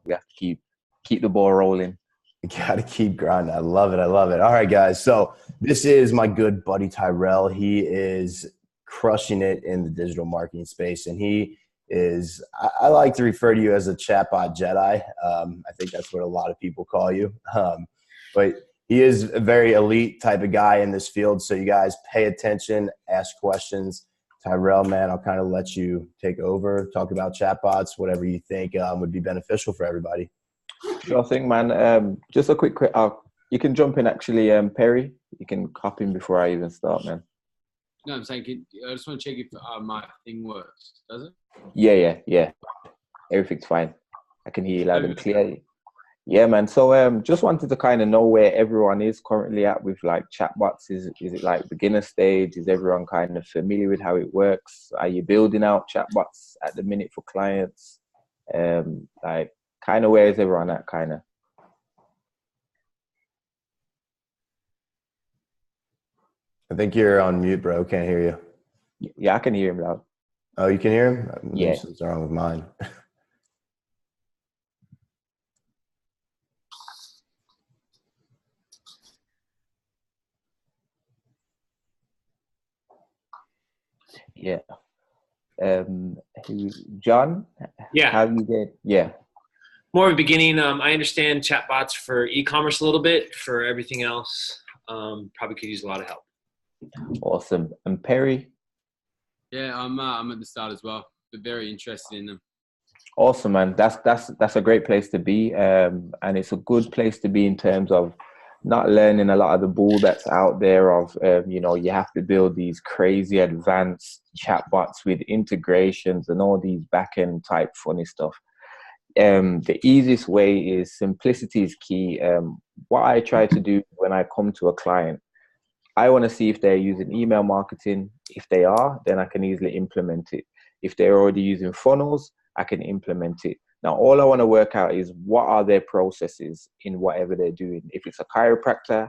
we have to keep the ball rolling. You got to keep grinding. I love it. I love it. All right, guys. So this is my good buddy Tyrell. He is crushing it in the digital marketing space, and he is, I like to refer to you as a chatbot Jedi. I think that's what a lot of people call you. But he is a very elite type of guy in this field. So you guys pay attention, ask questions. Tyrell, man, I'll kind of let you take over, talk about chatbots, whatever you think would be beneficial for everybody. Sure thing, man. Just a quick, you can jump in actually, Perry. You can hop in before I even start, man. No, I'm saying, I just want to check if my thing works. Does it? Yeah. Everything's fine. I can hear you loud and clear. Yeah, man. So just wanted to kind of know where everyone is currently at with like chatbots. Is it like beginner stage? Is everyone kind of familiar with how it works? Are you building out chatbots at the minute for clients? Like kind of where is everyone at kind of? I think you're on mute, bro. Can't hear you. Yeah, I can hear him loud. Oh, you can hear him? Yeah. Something's wrong with mine. Yeah. John? Yeah. How you get? Yeah. More of a beginning. I understand chatbots for e-commerce a little bit. For everything else, probably could use a lot of help. Awesome. And Perry? Yeah, I'm at the start as well, but very interested in them. Awesome, man. That's a great place to be, and it's a good place to be in terms of not learning a lot of the bull that's out there of you have to build these crazy advanced chatbots with integrations and all these back-end type funny stuff. The easiest way is simplicity is key. What I try to do when I come to a client, I want to see if they're using email marketing. If they are, then I can easily implement it. If they're already using funnels, I can implement it. Now, all I want to work out is what are their processes in whatever they're doing. If it's a chiropractor,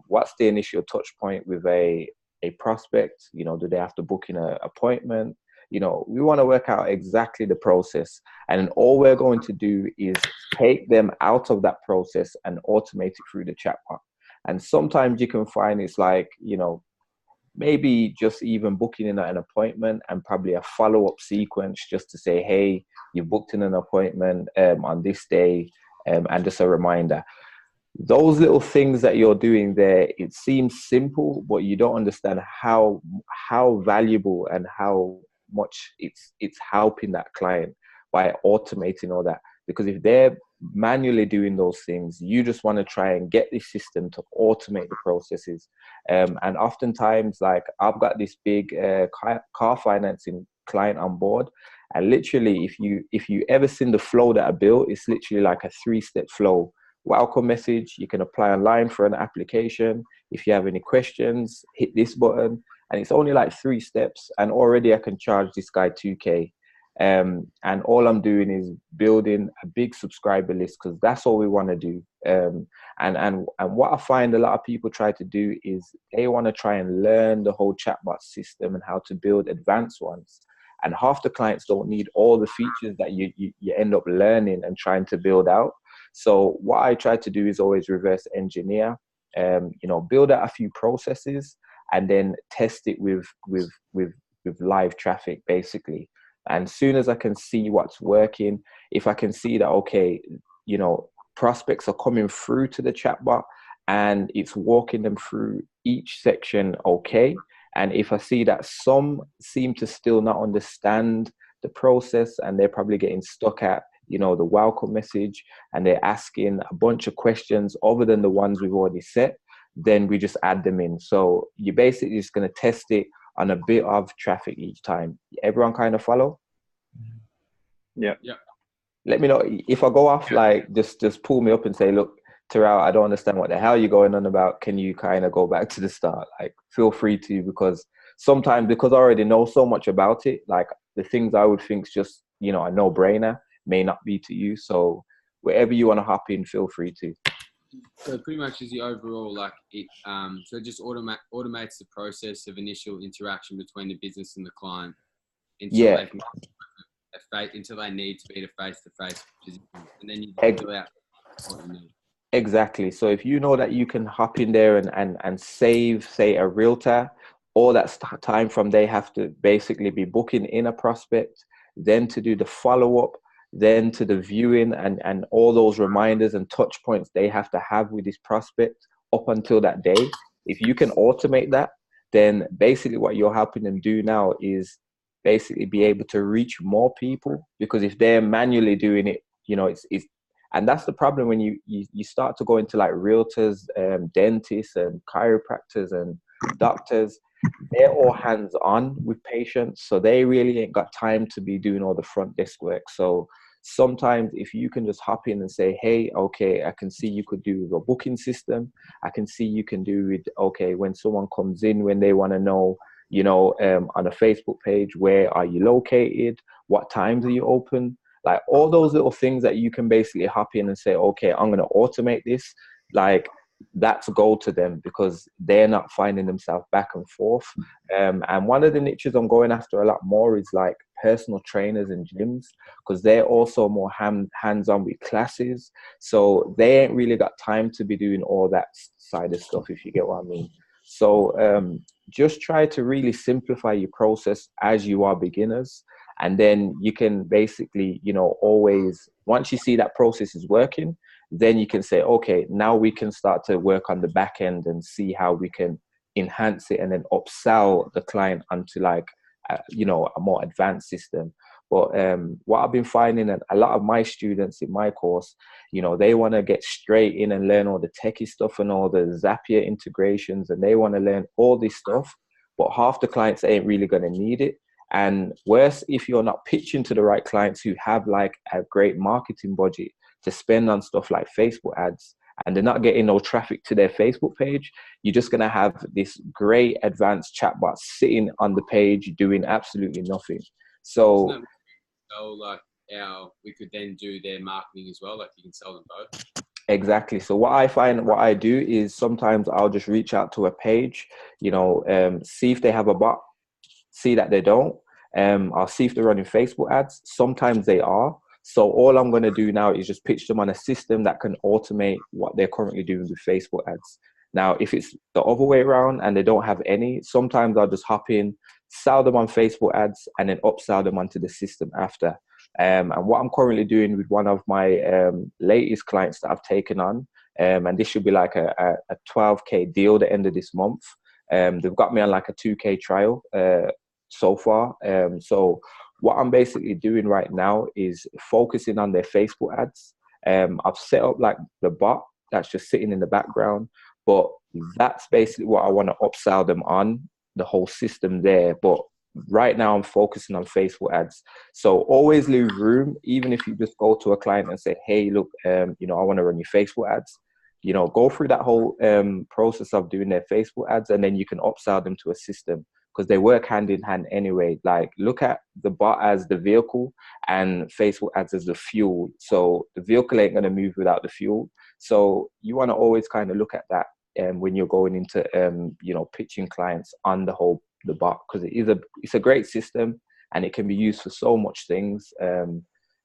what's the initial touch point with a prospect? Do they have to book in an appointment? We want to work out exactly the process. And all we're going to do is take them out of that process and automate it through the chatbot. And sometimes you can find it's like, maybe just even booking in an appointment and probably a follow-up sequence just to say, hey, you booked in an appointment on this day, and just a reminder. Those little things that you're doing there, it seems simple, but you don't understand how valuable and how much it's helping that client by automating all that. Because if they're manually doing those things, you just want to try and get this system to automate the processes. And oftentimes, like I've got this big car financing client on board, and literally, if you ever seen the flow that I built, it's literally like a 3-step flow. Welcome message. You can apply online for an application. If you have any questions, hit this button, and it's only like 3 steps, and already I can charge this guy $2K. And all I'm doing is building a big subscriber list, because that's all we want to do. And what I find a lot of people try to do is they want to try and learn the whole chatbot system and how to build advanced ones. And half the clients don't need all the features that you end up learning and trying to build out. So what I try to do is always reverse engineer, build out a few processes and then test it with live traffic, basically. And soon as I can see what's working, if I can see that, okay, prospects are coming through to the chatbot and it's walking them through each section, okay. And if I see that some seem to still not understand the process and they're probably getting stuck at, the welcome message, and they're asking a bunch of questions other than the ones we've already set, then we just add them in. So you're basically just going to test it on a bit of traffic each time. Everyone kind of follow? Yeah. Let me know if I go off, like just pull me up and say, look, Tyrell, I don't understand what the hell you're going on about. Can you kind of go back to the start? Like, feel free to, because sometimes, because I already know so much about it, like the things I would think is just, a no-brainer may not be to you. So wherever you want to hop in, feel free to. So pretty much is the overall, like it, so it just automates the process of initial interaction between the business and the client. Yeah. until they need to be at a face-to-face position, and then you Ex- fill out what you need. Exactly. So if you know that you can hop in there and save, say, a realtor, all that time from they have to basically be booking in a prospect, then to do the follow-up, then to the viewing and all those reminders and touch points they have to have with this prospect up until that day. If you can automate that, then basically what you're helping them do now is basically be able to reach more people, because if they're manually doing it, it's and that's the problem when you start to go into like realtors, dentists and chiropractors and doctors. They're all hands on with patients, so they really ain't got time to be doing all the front desk work. So sometimes if you can just hop in and say, hey, okay, I can see you could do a booking system. I can see you can do it. Okay, when someone comes in, when they want to know, on a Facebook page, where are you located? What times are you open? Like all those little things that you can basically hop in and say, okay, I'm going to automate this. Like that's a goal to them, because they're not finding themselves back and forth. And one of the niches I'm going after a lot more is like personal trainers and gyms, because they're also more hands-on with classes. So they ain't really got time to be doing all that side of stuff, if you get what I mean. So just try to really simplify your process as you are beginners. And then you can basically, always, once you see that process is working, then you can say, okay, now we can start to work on the back end and see how we can enhance it and then upsell the client onto like, a more advanced system. But what I've been finding, that a lot of my students in my course, they want to get straight in and learn all the techie stuff and all the Zapier integrations, and they want to learn all this stuff, but half the clients ain't really going to need it. And worse, if you're not pitching to the right clients who have like a great marketing budget to spend on stuff like Facebook ads, and they're not getting no traffic to their Facebook page, you're just going to have this great advanced chatbot sitting on the page doing absolutely nothing. So we could then do their marketing as well. Like you can sell them both. exactly. So what I do is sometimes I'll just reach out to a page, see if they have a bot, see that they don't. I'll see if they're running Facebook ads. Sometimes they are. So all I'm going to do now is just pitch them on a system that can automate what they're currently doing with Facebook ads. Now, if it's the other way around and they don't have any, sometimes I'll just hop in, sell them on Facebook ads, and then upsell them onto the system after. And what I'm currently doing with one of my latest clients that I've taken on, and this should be like a 12K deal at the end of this month. They've got me on like a 2K trial so far. So what I'm basically doing right now is focusing on their Facebook ads. I've set up like the bot that's just sitting in the background, but that's basically what I want to upsell them on, the whole system there. But right now I'm focusing on Facebook ads. So always leave room, even if you just go to a client and say, hey, look, I want to run your Facebook ads. Go through that whole process of doing their Facebook ads, and then you can upsell them to a system, because they work hand in hand anyway. Like look at the bot as the vehicle and Facebook ads as the fuel. So the vehicle ain't going to move without the fuel. So you want to always kind of look at that when you're going into, pitching clients on the bot, because it's a great system and it can be used for so much things.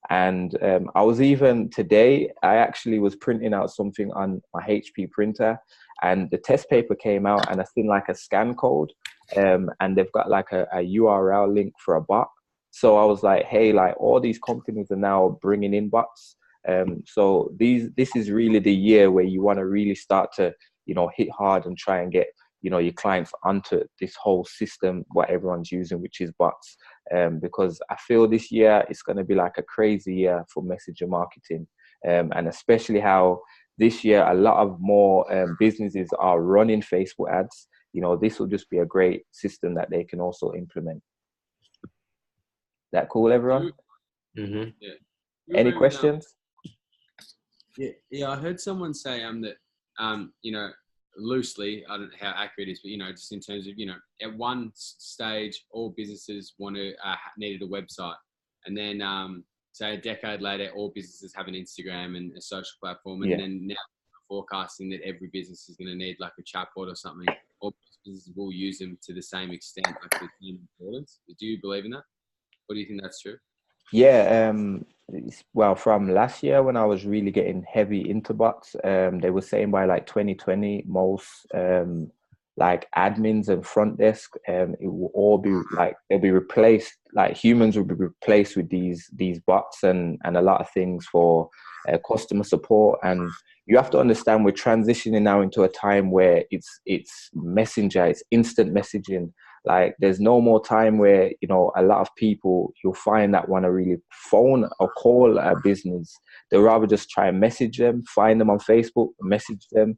I was even today, I actually was printing out something on my HP printer, and the test paper came out and I seen like a scan code, and they've got like a URL link for a bot. So I was like, hey, like all these companies are now bringing in bots. So this is really the year where you want to really start to, hit hard and try and get, your clients onto this whole system, what everyone's using, which is bots. Because I feel this year it's going to be like a crazy year for messenger marketing. And especially how this year a lot of more businesses are running Facebook ads. This will just be a great system that they can also implement. That cool, everyone? Mm-hmm. Yeah. Any questions? Yeah. I heard someone say that loosely, I don't know how accurate it is, but just in terms of at one stage all businesses needed a website, and then say a decade later all businesses have an Instagram and a social platform, and then now forecasting that every business is going to need like a chatbot or something. All businesses will use them to the same extent, like the same importance. Do you believe in that? Or do you think that's true? Yeah, well, from last year when I was really getting heavy into bots, they were saying by like 2020, most like admins and front desk, it will all be like they'll be replaced. Like humans will be replaced with these bots and a lot of things for customer support. And you have to understand we're transitioning now into a time where it's messenger, it's instant messaging. Like there's no more time where, you know, a lot of people you'll find that want to really phone or call a business. They'll rather just try and message them, find them on Facebook, message them,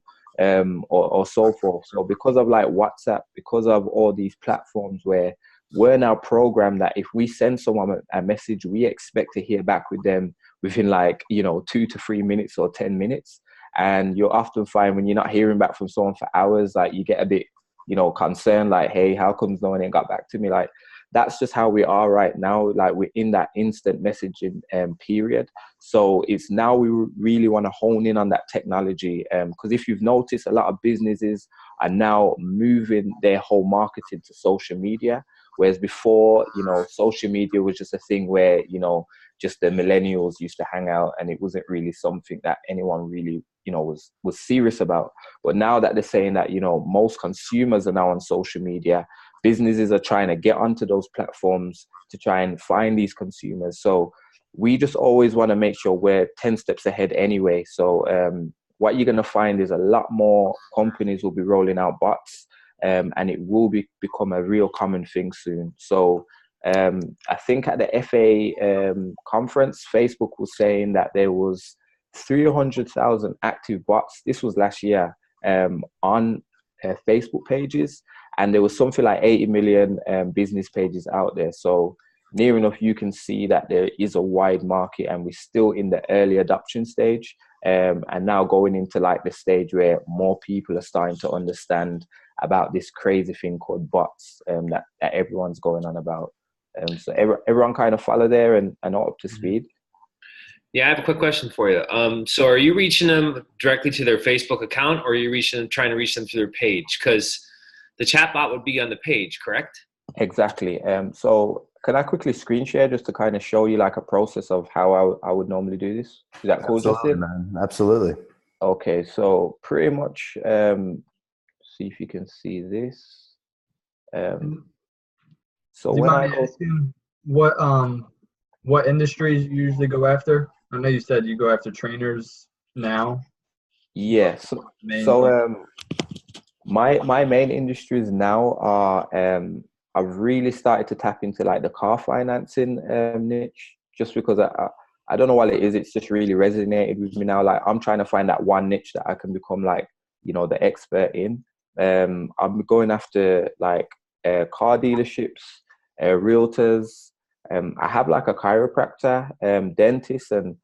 or so forth. So because of like WhatsApp, because of all these platforms where we're now programmed that if we send someone a message, we expect to hear back with them within like, you know, 2 to 3 minutes or 10 minutes. And you'll often find when you're not hearing back from someone for hours, like you get a bit, you know, concerned, like, hey, how comes no one ain't got back to me? Like, that's just how we are right now. Like, we're in that instant messaging period. So it's now we really want to hone in on that technology. Because if you've noticed, a lot of businesses are now moving their whole marketing to social media. Whereas before, you know, social media was just a thing where, you know, just the millennials used to hang out, and it wasn't really something that anyone really, you know, was serious about. But now that they're saying that, you know, most consumers are now on social media, businesses are trying to get onto those platforms to try and find these consumers. So we just always want to make sure we're 10 steps ahead anyway. So what you're going to find is a lot more companies will be rolling out bots, and it will become a real common thing soon. So I think at the FA conference, Facebook was saying that there was 300,000 active bots. This was last year, on Facebook pages, and there was something like 80 million business pages out there. So near enough, you can see that there is a wide market, and we're still in the early adoption stage, and now going into like the stage where more people are starting to understand about this crazy thing called bots, that everyone's going on about. So everyone kind of follow there and not up to speed. Yeah, I have a quick question for you. So are you reaching them directly to their Facebook account, or are you trying to reach them through their page? Because the chatbot would be on the page, correct? Exactly. So can I quickly screen share just to kind of show you like a process of how I would normally do this? Is that cool, Absolutely, Justin? man. Absolutely. Okay, so pretty much, see if you can see this. So Do you when I mind me go, asking what industries you usually go after? I know you said you go after trainers now. yeah, so my main industries now are I've really started to tap into like the car financing niche, just because I don't know what it is. It's just really resonated with me now. Like I'm trying to find that one niche that I can become like, you know, the expert in. I'm going after like car dealerships, realtors. I have like a chiropractor, dentist, and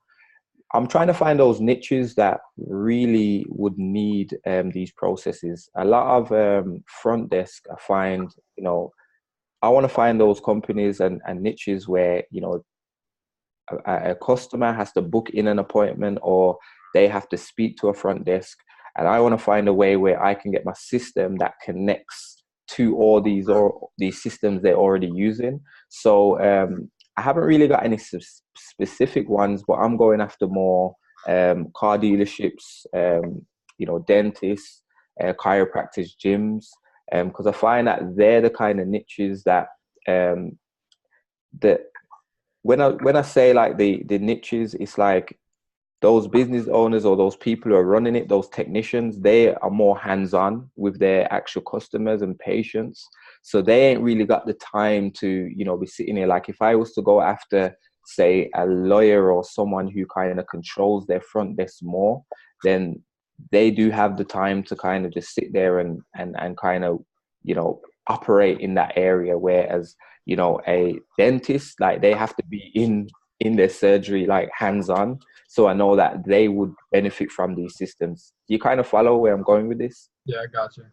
I'm trying to find those niches that really would need these processes. A lot of front desk, I find, you know, I want to find those companies and niches where, you know, a customer has to book in an appointment or they have to speak to a front desk. And I want to find a way where I can get my system that connects to all these systems they're already using. So I haven't really got any specific ones, but I'm going after more car dealerships, you know, dentists, chiropractors, gyms, because I find that they're the kind of niches that that when I say like the niches, it's like those business owners or those people who are running it, those technicians, they are more hands-on with their actual customers and patients. So they ain't really got the time to, you know, be sitting here. Like if I was to go after, say, a lawyer or someone who kind of controls their front desk more, then they do have the time to kind of just sit there and kind of, you know, operate in that area. Whereas, you know, a dentist, like they have to be in their surgery, like hands-on. So I know that they would benefit from these systems. Do you kind of follow where I'm going with this? Yeah, I got you.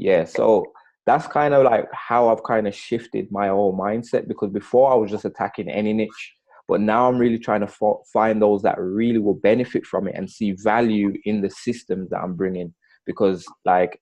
Yeah, so that's kind of like how I've kind of shifted my whole mindset, because before I was just attacking any niche, but now I'm really trying to find those that really will benefit from it and see value in the systems that I'm bringing. Because like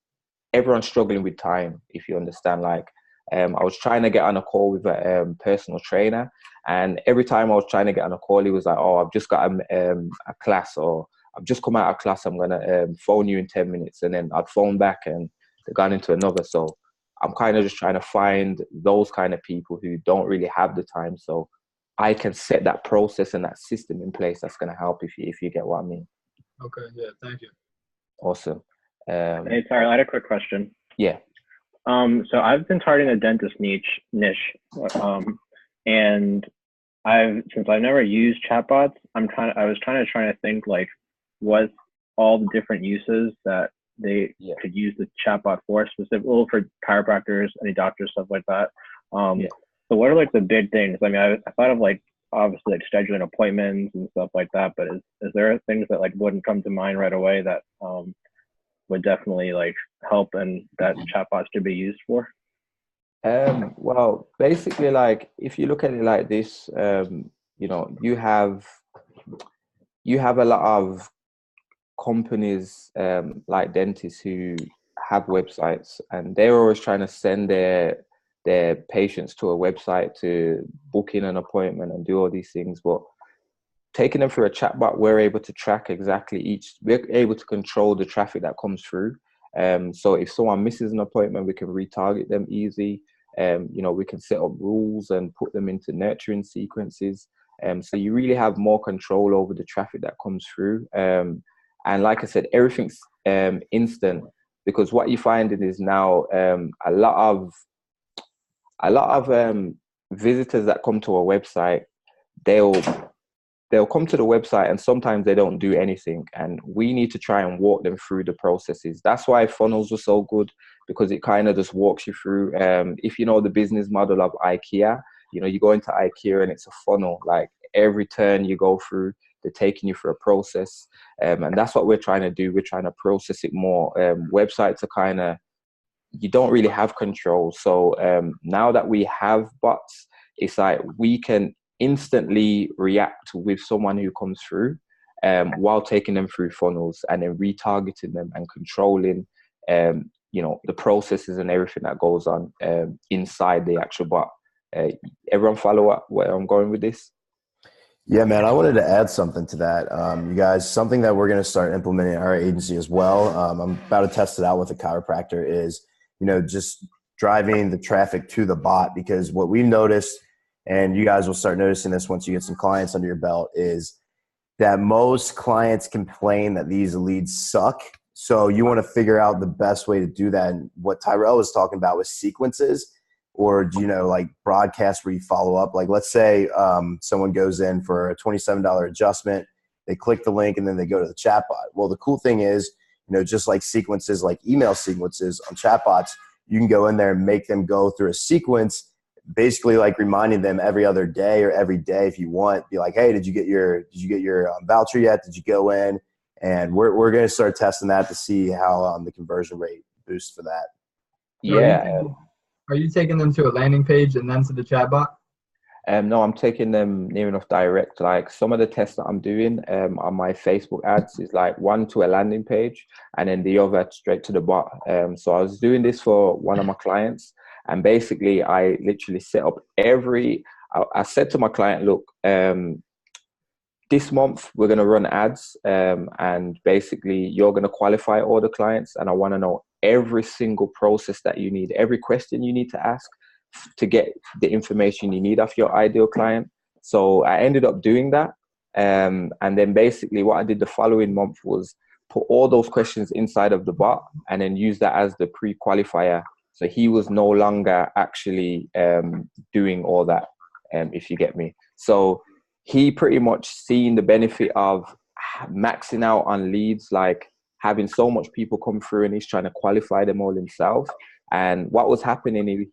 everyone's struggling with time, if you understand. Like I was trying to get on a call with a personal trainer, And every time I was trying to get on a call, he was like, "Oh, I've just got a class," or "I've just come out of class. I'm gonna phone you in 10 minutes," and then I'd phone back and they've gone into another. So I'm kind of just trying to find those kind of people who don't really have the time, so I can set that process and that system in place that's going to help, if you get what I mean. Okay, yeah, thank you. Awesome. Hey, Tyrell, I had a quick question. Yeah. So I've been targeting a dentist niche, and since I've never used chatbots, I was trying to think like what all the different uses that they could use the chatbot for, specifically for chiropractors, any doctors, stuff like that. So what are like the big things? I mean, I thought of like obviously like scheduling appointments and stuff like that, but is there things that like wouldn't come to mind right away that would definitely like help and that chatbots should be used for? Well, basically, like if you look at it like this, you know, you have a lot of companies like dentists who have websites, and they're always trying to send their patients to a website to book in an appointment and do all these things. But taking them through a chatbot, we're able to track exactly we're able to control the traffic that comes through. So if someone misses an appointment, we can retarget them easy. You know, we can set up rules and put them into nurturing sequences. So you really have more control over the traffic that comes through. And like I said, everything's instant, because what you're finding is now a lot of visitors that come to a website, they'll come to the website and sometimes they don't do anything, and we need to try and walk them through the processes. That's why funnels were so good, because it kind of just walks you through. If you know the business model of IKEA, you know, you go into IKEA and it's a funnel. Like every turn you go through, they're taking you through a process. And that's what we're trying to do. We're trying to process it more. Websites are kind of, you don't really have control. So now that we have bots, it's like we can instantly react with someone who comes through while taking them through funnels and then retargeting them and controlling you know, the processes and everything that goes on inside the actual bot. Everyone follow where I'm going with this? Yeah, man, I wanted to add something to that. You guys, something that we're going to start implementing in our agency as well. I'm about to test it out with a chiropractor is, you know, just driving the traffic to the bot, because what we've noticed, and you guys will start noticing this once you get some clients under your belt, is that most clients complain that these leads suck. So you want to figure out the best way to do that. And what Tyrell was talking about was sequences, or, you know, like broadcasts where you follow up. Like let's say someone goes in for a $27 adjustment, they click the link and then they go to the chatbot. Well, the cool thing is, you know, just like sequences, like email sequences on chatbots, you can go in there and make them go through a sequence, basically like reminding them every other day or every day if you want. Be like, hey, did you get your voucher yet? Did you go in? And we're going to start testing that to see how the conversion rate boosts for that. Yeah. Are you taking them to a landing page and then to the chatbot? No, I'm taking them near enough direct. Like some of the tests that I'm doing on my Facebook ads is like one to a landing page and then the other straight to the bot. So I was doing this for one of my clients, and basically I literally set up I said to my client, look, this month we're going to run ads and basically you're going to qualify all the clients, and I want to know every single process that you need, every question you need to ask to get the information you need off your ideal client. So I ended up doing that. And then basically what I did the following month was put all those questions inside of the bot and then use that as the pre-qualifier. So he was no longer actually doing all that, if you get me. So he pretty much seen the benefit of maxing out on leads, like having so much people come through, and he's trying to qualify them all himself. And what was happening,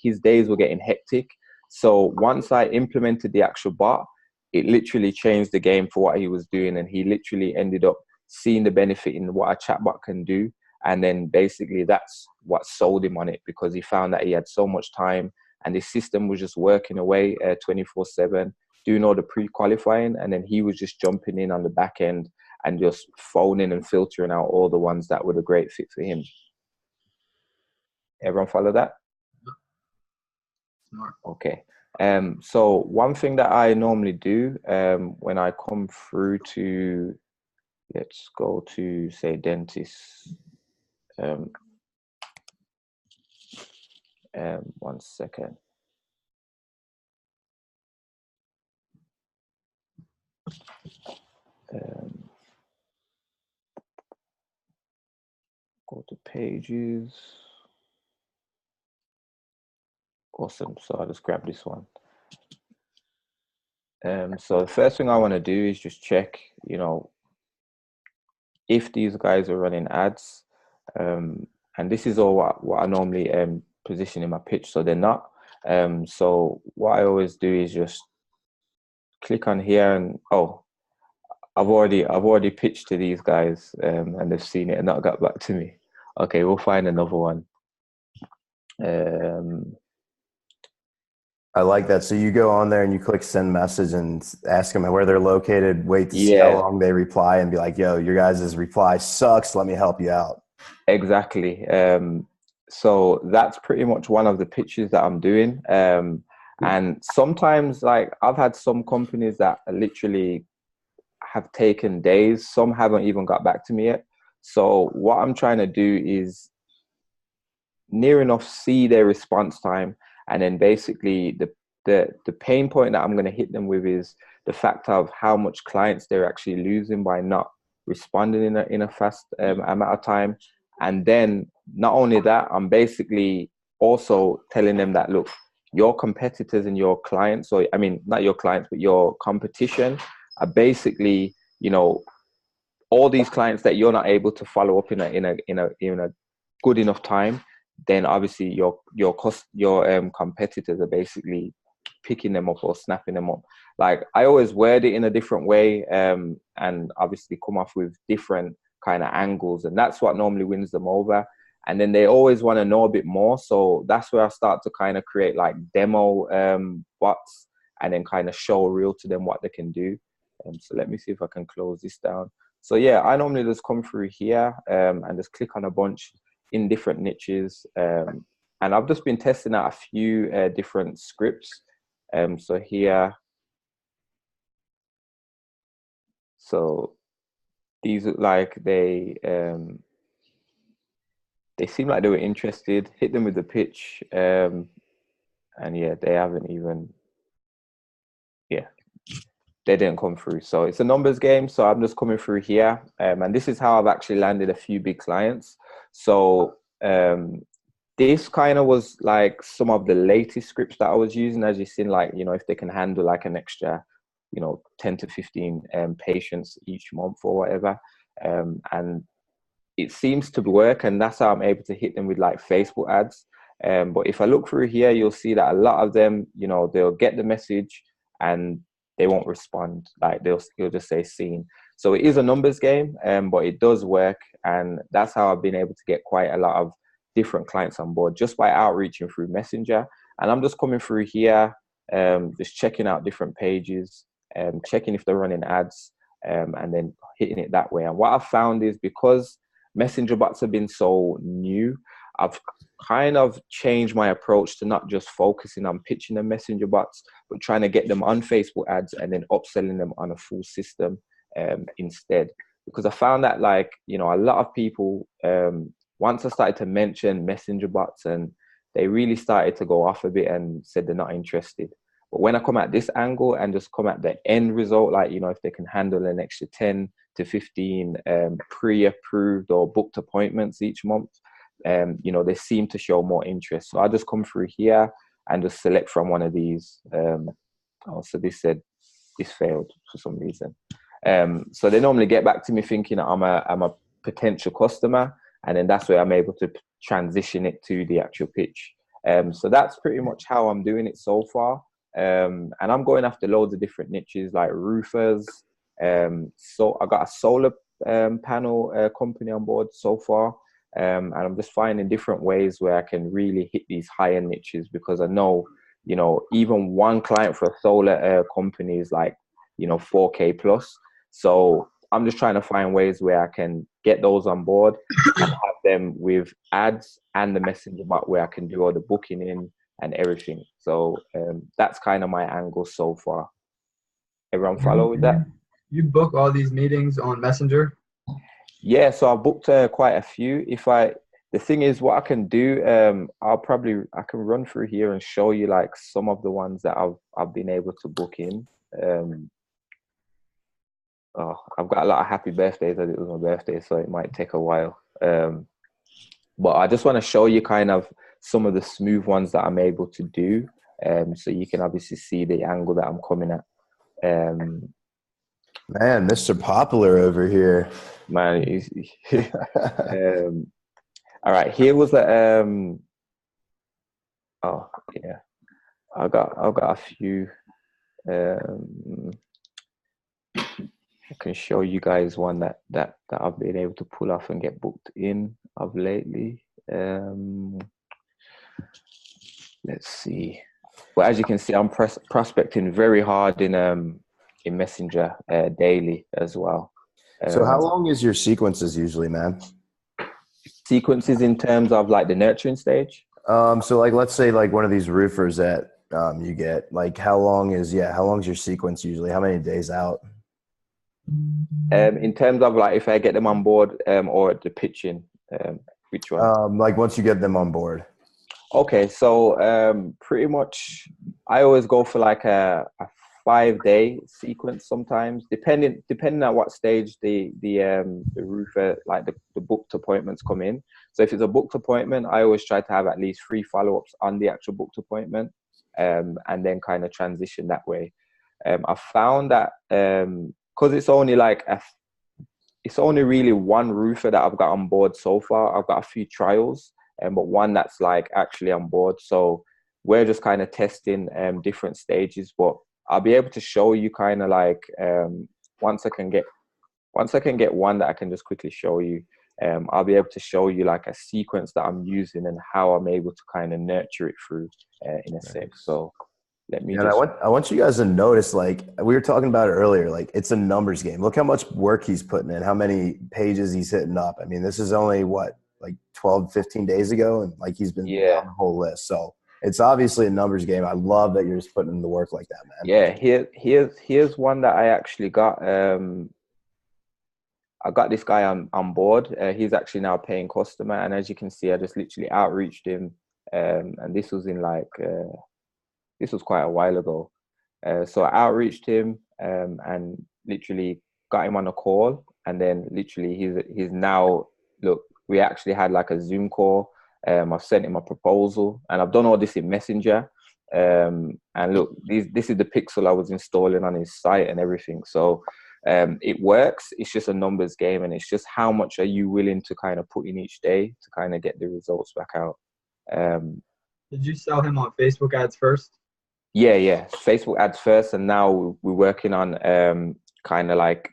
his days were getting hectic. So once I implemented the actual bot, it literally changed the game for what he was doing. And he literally ended up seeing the benefit in what a chatbot can do. And then basically that's what sold him on it, because he found that he had so much time and the system was just working away 24/7, doing all the pre-qualifying. And then he was just jumping in on the back end and just phoning and filtering out all the ones that were a great fit for him. Everyone follow that? Smart. Okay. So one thing that I normally do when I come through to, let's go to say dentist. 1 second. Go to pages. Awesome. So I'll just grab this one. So the first thing I want to do is just check, you know, if these guys are running ads. And this is all what I normally position in my pitch, so they're not. So what I always do is just click on here and I've already pitched to these guys and they've seen it and not got back to me. Okay, we'll find another one. I like that. So you go on there and you click send message and ask them where they're located, wait to see how long they reply and be like, yo, your guys' reply sucks. Let me help you out. Exactly. So that's pretty much one of the pitches that I'm doing. And sometimes, like, I've had some companies that literally have taken days. Some haven't even got back to me yet. So what I'm trying to do is near enough see their response time, and then basically the pain point that I'm going to hit them with is the fact of how much clients they're actually losing by not responding in a fast amount of time. And then not only that, I'm basically also telling them that, look, your competitors and your clients, or I mean, not your clients, but your competition are basically, you know, all these clients that you're not able to follow up in a good enough time. Then obviously your competitors are basically picking them up or snapping them up. Like, I always word it in a different way, and obviously come off with different kind of angles, and that's what normally wins them over. And then they always want to know a bit more, so that's where I start to kind of create like demo bots, and then kind of show real to them what they can do. So let me see if I can close this down. So yeah, I normally just come through here and just click on a bunch in different niches, and I've just been testing out a few different scripts. So here, so these look like they seem like they were interested. Hit them with the pitch, and yeah, they haven't even, they didn't come through. So it's a numbers game. So I'm just coming through here, and this is how I've actually landed a few big clients. So this kind of was like some of the latest scripts that I was using, as you've seen, like, you know, if they can handle like an extra, you know, 10 to 15 patients each month or whatever. And it seems to work, and that's how I'm able to hit them with like Facebook ads. But if I look through here, you'll see that a lot of them, you know, they'll get the message and they won't respond. Like they'll just say seen. So it is a numbers game, but it does work. And that's how I've been able to get quite a lot of different clients on board just by outreaching through Messenger. And I'm just coming through here, just checking out different pages, checking if they're running ads, and then hitting it that way. And what I've found is, because Messenger bots have been so new, I've kind of changed my approach to not just focusing on pitching them Messenger bots, but trying to get them on Facebook ads and then upselling them on a full system instead. Because I found that, like, you know, a lot of people, once I started to mention Messenger bots, and they really started to go off a bit and said they're not interested. But when I come at this angle and just come at the end result, like, you know, if they can handle an extra 10 to 15 pre-approved or booked appointments each month, you know, they seem to show more interest. So I just come through here and just select from one of these. So this said this failed for some reason. So they normally get back to me thinking I'm a potential customer, and then that's where I'm able to transition it to the actual pitch. So that's pretty much how I'm doing it so far. And I'm going after loads of different niches like roofers. So I got a solar panel company on board so far. And I'm just finding different ways where I can really hit these high-end niches, because I know, you know, even one client for a solar company is like, you know, 4K plus. So I'm just trying to find ways where I can get those on board and have them with ads and the Messenger bot, where I can do all the booking in, and everything. So that's kind of my angle so far. Everyone follow with that? You book all these meetings on Messenger? Yeah, so I booked quite a few. The thing is, what I can do, I can run through here and show you like some of the ones that I've been able to book in. I've got a lot of happy birthdays as it was my birthday, so it might take a while. But I just want to show you kind of some of the smooth ones that I'm able to do, so you can obviously see the angle that I'm coming at. Man, Mr. Popular over here. Man, all right, here was the oh yeah, I've got a few. I can show you guys one that I've been able to pull off and get booked in of lately. Let's see. Well, as you can see, I'm prospecting very hard in Messenger daily as well. So how long is your sequences usually, man? Sequences in terms of like the nurturing stage? So like, let's say like one of these roofers that you get, like how long is your sequence usually? How many days out? In terms of like if I get them on board or the pitching, which one? Like once you get them on board. Okay, so pretty much I always go for like a 5-day sequence sometimes, depending on what stage the roofer, like the booked appointments come in. So if it's a booked appointment, I always try to have at least 3 follow-ups on the actual booked appointment, and then kind of transition that way. I found that because it's only really one roofer that I've got on board so far. I've got a few trials, but one that's like actually on board. So we're just kind of testing different stages, but I'll be able to show you kind of like once I can get one that I can just quickly show you. I'll be able to show you like a sequence that I'm using and how I'm able to kind of nurture it through in a sec. So let me I want you guys to notice, like we were talking about it earlier, like it's a numbers game. Look how much work he's putting in, how many pages he's hitting up. I mean, this is only like 12, 15 days ago, and like he's been on the whole list. So it's obviously a numbers game. I love that you're just putting in the work like that, man. Yeah, here's one that I actually got. I got this guy on board. He's actually now a paying customer, and as you can see, I just literally outreached him, and this was in like this was quite a while ago. So I outreached him and literally got him on a call, and then literally he's now, look, we actually had like a Zoom call. I've sent him a proposal, and I've done all this in Messenger. And look, this is the pixel I was installing on his site and everything. So it works. It's just a numbers game, and it's just how much are you willing to kind of put in each day to kind of get the results back out. Did you sell him on Facebook ads first? Yeah, Facebook ads first, and now we're working on kind of like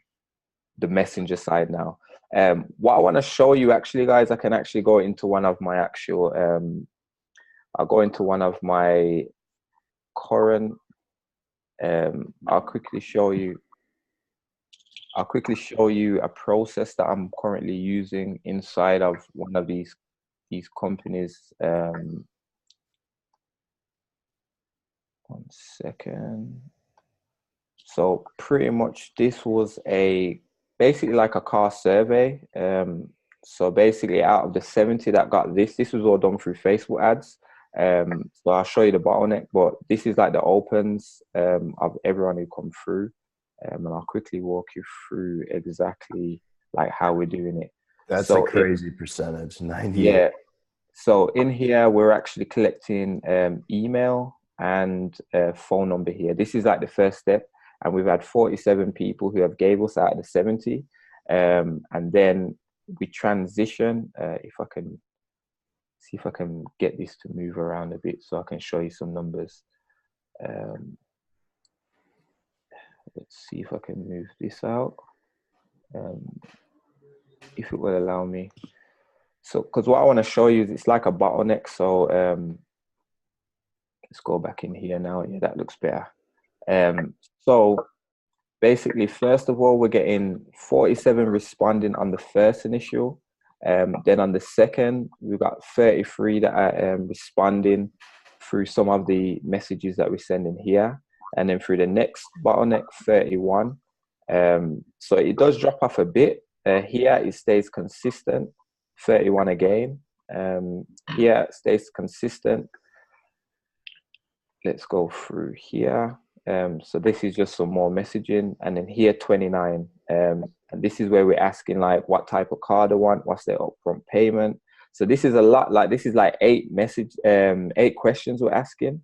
the Messenger side now. What I want to show you actually, guys, I can actually go into one of my actual I'll go into one of my current I'll quickly show you a process that I'm currently using inside of one of these companies. 1 second. So pretty much this was basically like a car survey. So basically out of the 70 that got this was all done through Facebook ads. So I'll show you the bottleneck, but this is like the opens of everyone who come through. And I'll quickly walk you through exactly like how we're doing it. That's a crazy percentage, 98. Yeah. So in here, we're actually collecting email and phone number here. This is like the first step. And we've had 47 people who have gave us out of the 70. And then we transition. If I can see if I can get this to move around a bit so I can show you some numbers. Let's see if I can move this out. If it will allow me. So, because what I want to show you is it's like a bottleneck. So let's go back in here now. Yeah, that looks better. So basically, first of all, we're getting 47 responding on the first initial. Then on the second, we've got 33 that are responding through some of the messages that we send in here, and then through the next bottleneck 31. So it does drop off a bit. Here it stays consistent, 31 again. Here it stays consistent. Let's go through here. So this is just some more messaging, and then here 29. And this is where we're asking like what type of car they want, what's their upfront payment. So this is a lot, like this is like 8 questions we're asking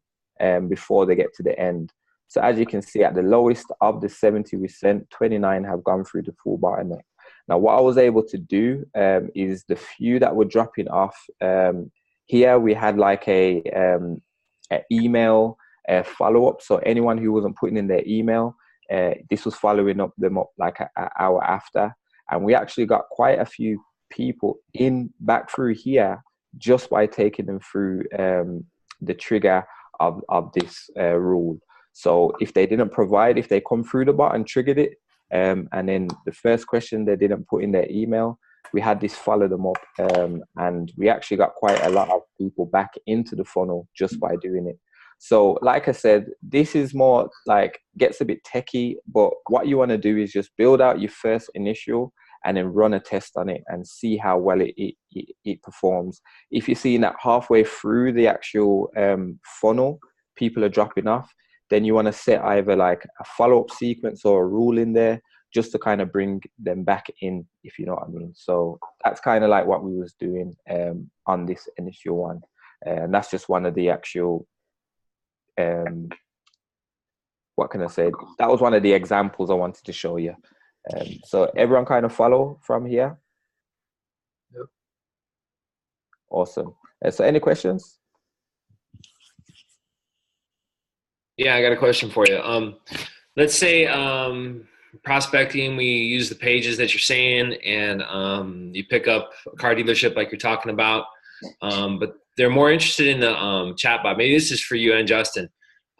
before they get to the end. So as you can see, at the lowest of the 70 we sent, 29 have gone through the full bottleneck. Now, what I was able to do is the few that were dropping off, here we had like a email follow-up. So anyone who wasn't putting in their email, this was following them up like an hour after. And we actually got quite a few people back through here just by taking them through the trigger of this rule. So if they didn't provide, if they come through the bot and triggered it, and then the first question they didn't put in their email, we had this follow them up, and we actually got quite a lot of people back into the funnel just by doing it. So like I said, this is more like gets a bit techie, but what you want to do is just build out your first initial and then run a test on it and see how well it performs. If you're seeing that halfway through the actual funnel, people are dropping off, then you want to set either like a follow-up sequence or a rule in there just to kind of bring them back in, if you know what I mean. So that's kind of like what we was doing on this initial one. And that's just one of the actual, what can I say? That was one of the examples I wanted to show you. So everyone kind of follow from here? Yep. Awesome. So any questions? Yeah, I got a question for you. Let's say prospecting, we use the pages that you're saying, and you pick up a car dealership like you're talking about, but they're more interested in the chatbot. Maybe this is for you and Justin.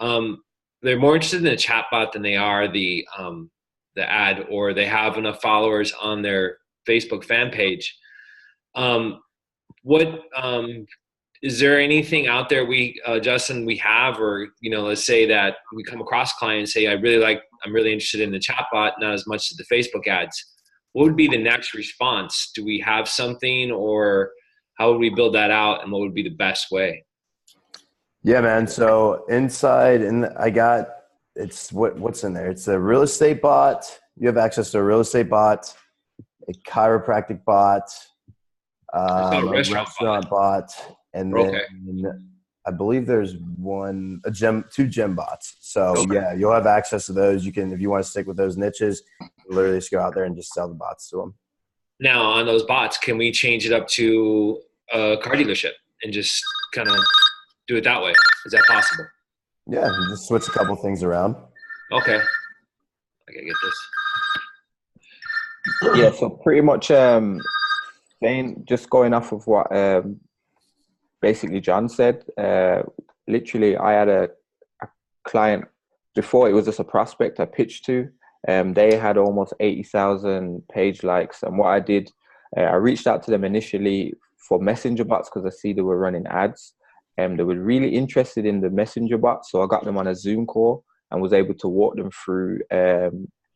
They're more interested in the chatbot than they are the ad, or they have enough followers on their Facebook fan page. Is there anything out there Justin, we have, or, let's say that we come across clients say, I'm really interested in the chatbot, not as much as the Facebook ads. What would be the next response? Do we have something, or how would we build that out, and what would be the best way? Yeah, man. So inside, and it's what's in there. It's a real estate bot. You have access to a real estate bot, a chiropractic bot, a restaurant bot, and then I believe there's two gym bots. So yeah, you'll have access to those. You can, if you want to stick with those niches, literally just go out there and just sell the bots to them. Now on those bots, can we change it up to a car dealership and just kind of do it that way? Is that possible? Yeah, you just switch a couple things around. Okay. I gotta get this. Yeah, so pretty much just going off of what basically John said, literally I had a client before, it was just a prospect I pitched to. They had almost 80,000 page likes, and what I did, I reached out to them initially for messenger bots because I see they were running ads, and they were really interested in the messenger bots, so I got them on a Zoom call and was able to walk them through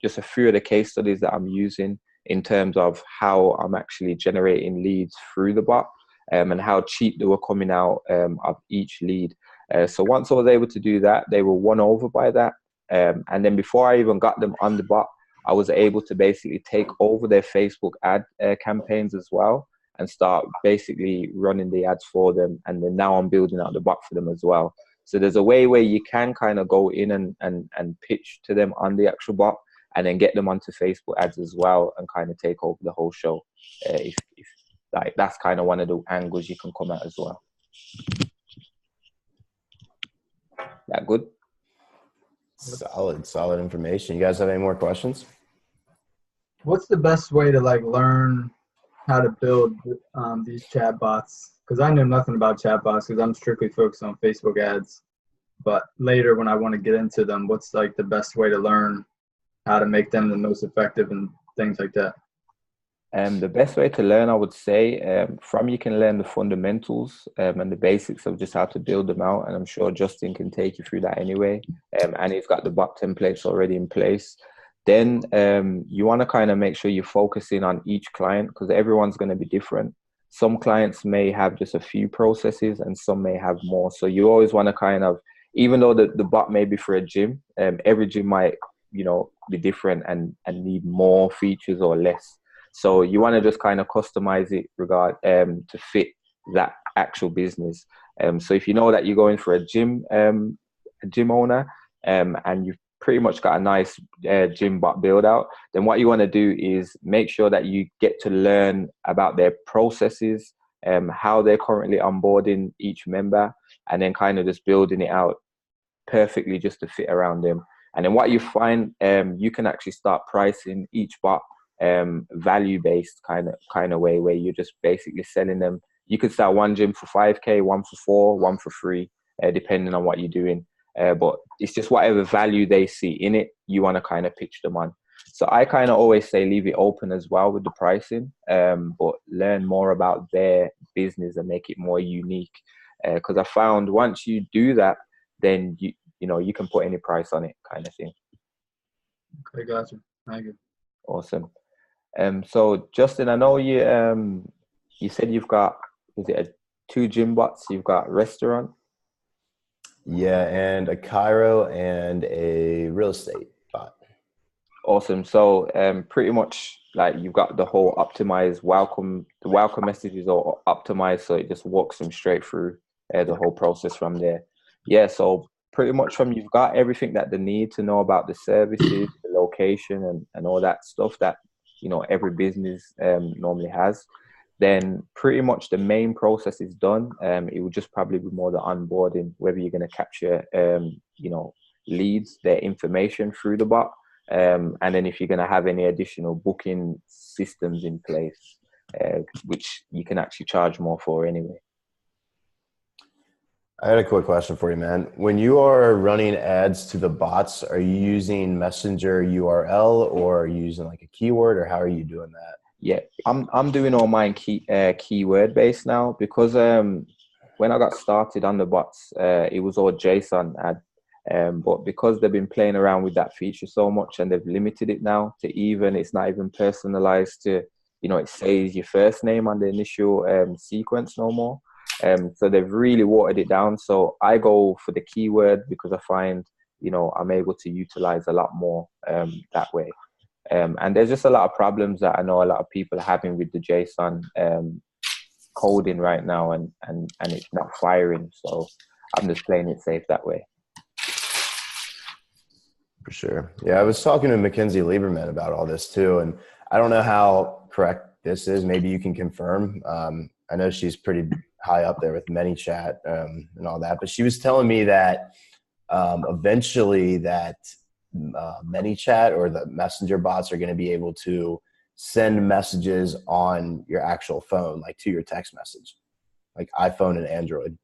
just a few of the case studies that I'm using in terms of how I'm actually generating leads through the bot, and how cheap they were coming out of each lead. So once I was able to do that, they were won over by that. And then before I even got them on the bot, I was able to basically take over their Facebook ad campaigns as well and start basically running the ads for them. And then now I'm building out the bot for them as well. So there's a way where you can kind of go in and pitch to them on the actual bot and then get them onto Facebook ads as well and kind of take over the whole show. If like that's kind of one of the angles you can come at as well. That good? Solid information. You guys have any more questions? What's the best way to learn how to build these chatbots? Because I know nothing about chatbots because I'm strictly focused on Facebook ads. But later when I want to get into them, what's the best way to learn how to make them the most effective and things like that? The best way to learn, I would say, from you can learn the fundamentals and the basics of just how to build them out. And I'm sure Justin can take you through that anyway. And he's got the bot templates already in place. Then you want to kind of make sure you're focusing on each client, because everyone's going to be different. Some clients may have just a few processes and some may have more. So you always want to kind of, even though the bot may be for a gym, every gym might, be different and need more features or less. So you want to just kind of customize it to fit that actual business. So if you know that you're going for a gym owner, and you've pretty much got a nice gym bot build out, then what you want to do is make sure that you get to learn about their processes, how they're currently onboarding each member, and then kind of just building it out perfectly just to fit around them. And then what you find, you can actually start pricing each bot value-based kind of way, where you're just basically selling them. You could sell one gym for 5K, one for 4, one for 3, depending on what you're doing. But it's just whatever value they see in it, you want to kind of pitch them on. So I kind of always say leave it open as well with the pricing, but learn more about their business and make it more unique. Because I found once you do that, then you can put any price on it, kind of thing. Okay, gotcha. Thank you. Awesome. So Justin, I know you said you've got, is it 2 gym bots? You've got restaurant. Yeah, and a Cairo and a real estate bot. Awesome. So pretty much like you've got the whole optimized welcome. The welcome messages are optimized, so it just walks them straight through the whole process from there. Yeah. So pretty much you've got everything that they need to know about the services, the location, and all that stuff that every business normally has. Then pretty much the main process is done. It would just probably be more the onboarding, whether you're going to capture leads, their information through the bot, and then if you're going to have any additional booking systems in place, which you can actually charge more for anyway. I had a quick question for you, man. When you are running ads to the bots, are you using Messenger URL, or are you using like a keyword, or how are you doing that? Yeah, I'm doing all mine keyword based now, because when I got started on the bots, it was all JSON ad, but because they've been playing around with that feature so much and they've limited it now to it's not even personalized to it says your first name on the initial sequence no more. So they've really watered it down. So I go for the keyword because I find I'm able to utilize a lot more that way. And there's just a lot of problems that I know a lot of people are having with the JSON coding right now, and it's not firing. So I'm just playing it safe that way. For sure. Yeah, I was talking to Mackenzie Lieberman about all this too, and I don't know how correct this is. Maybe you can confirm. I know she's pretty high up there with ManyChat and all that, but she was telling me that eventually that ManyChat or the messenger bots are going to be able to send messages on your actual phone, like to your text message, like iPhone and Android.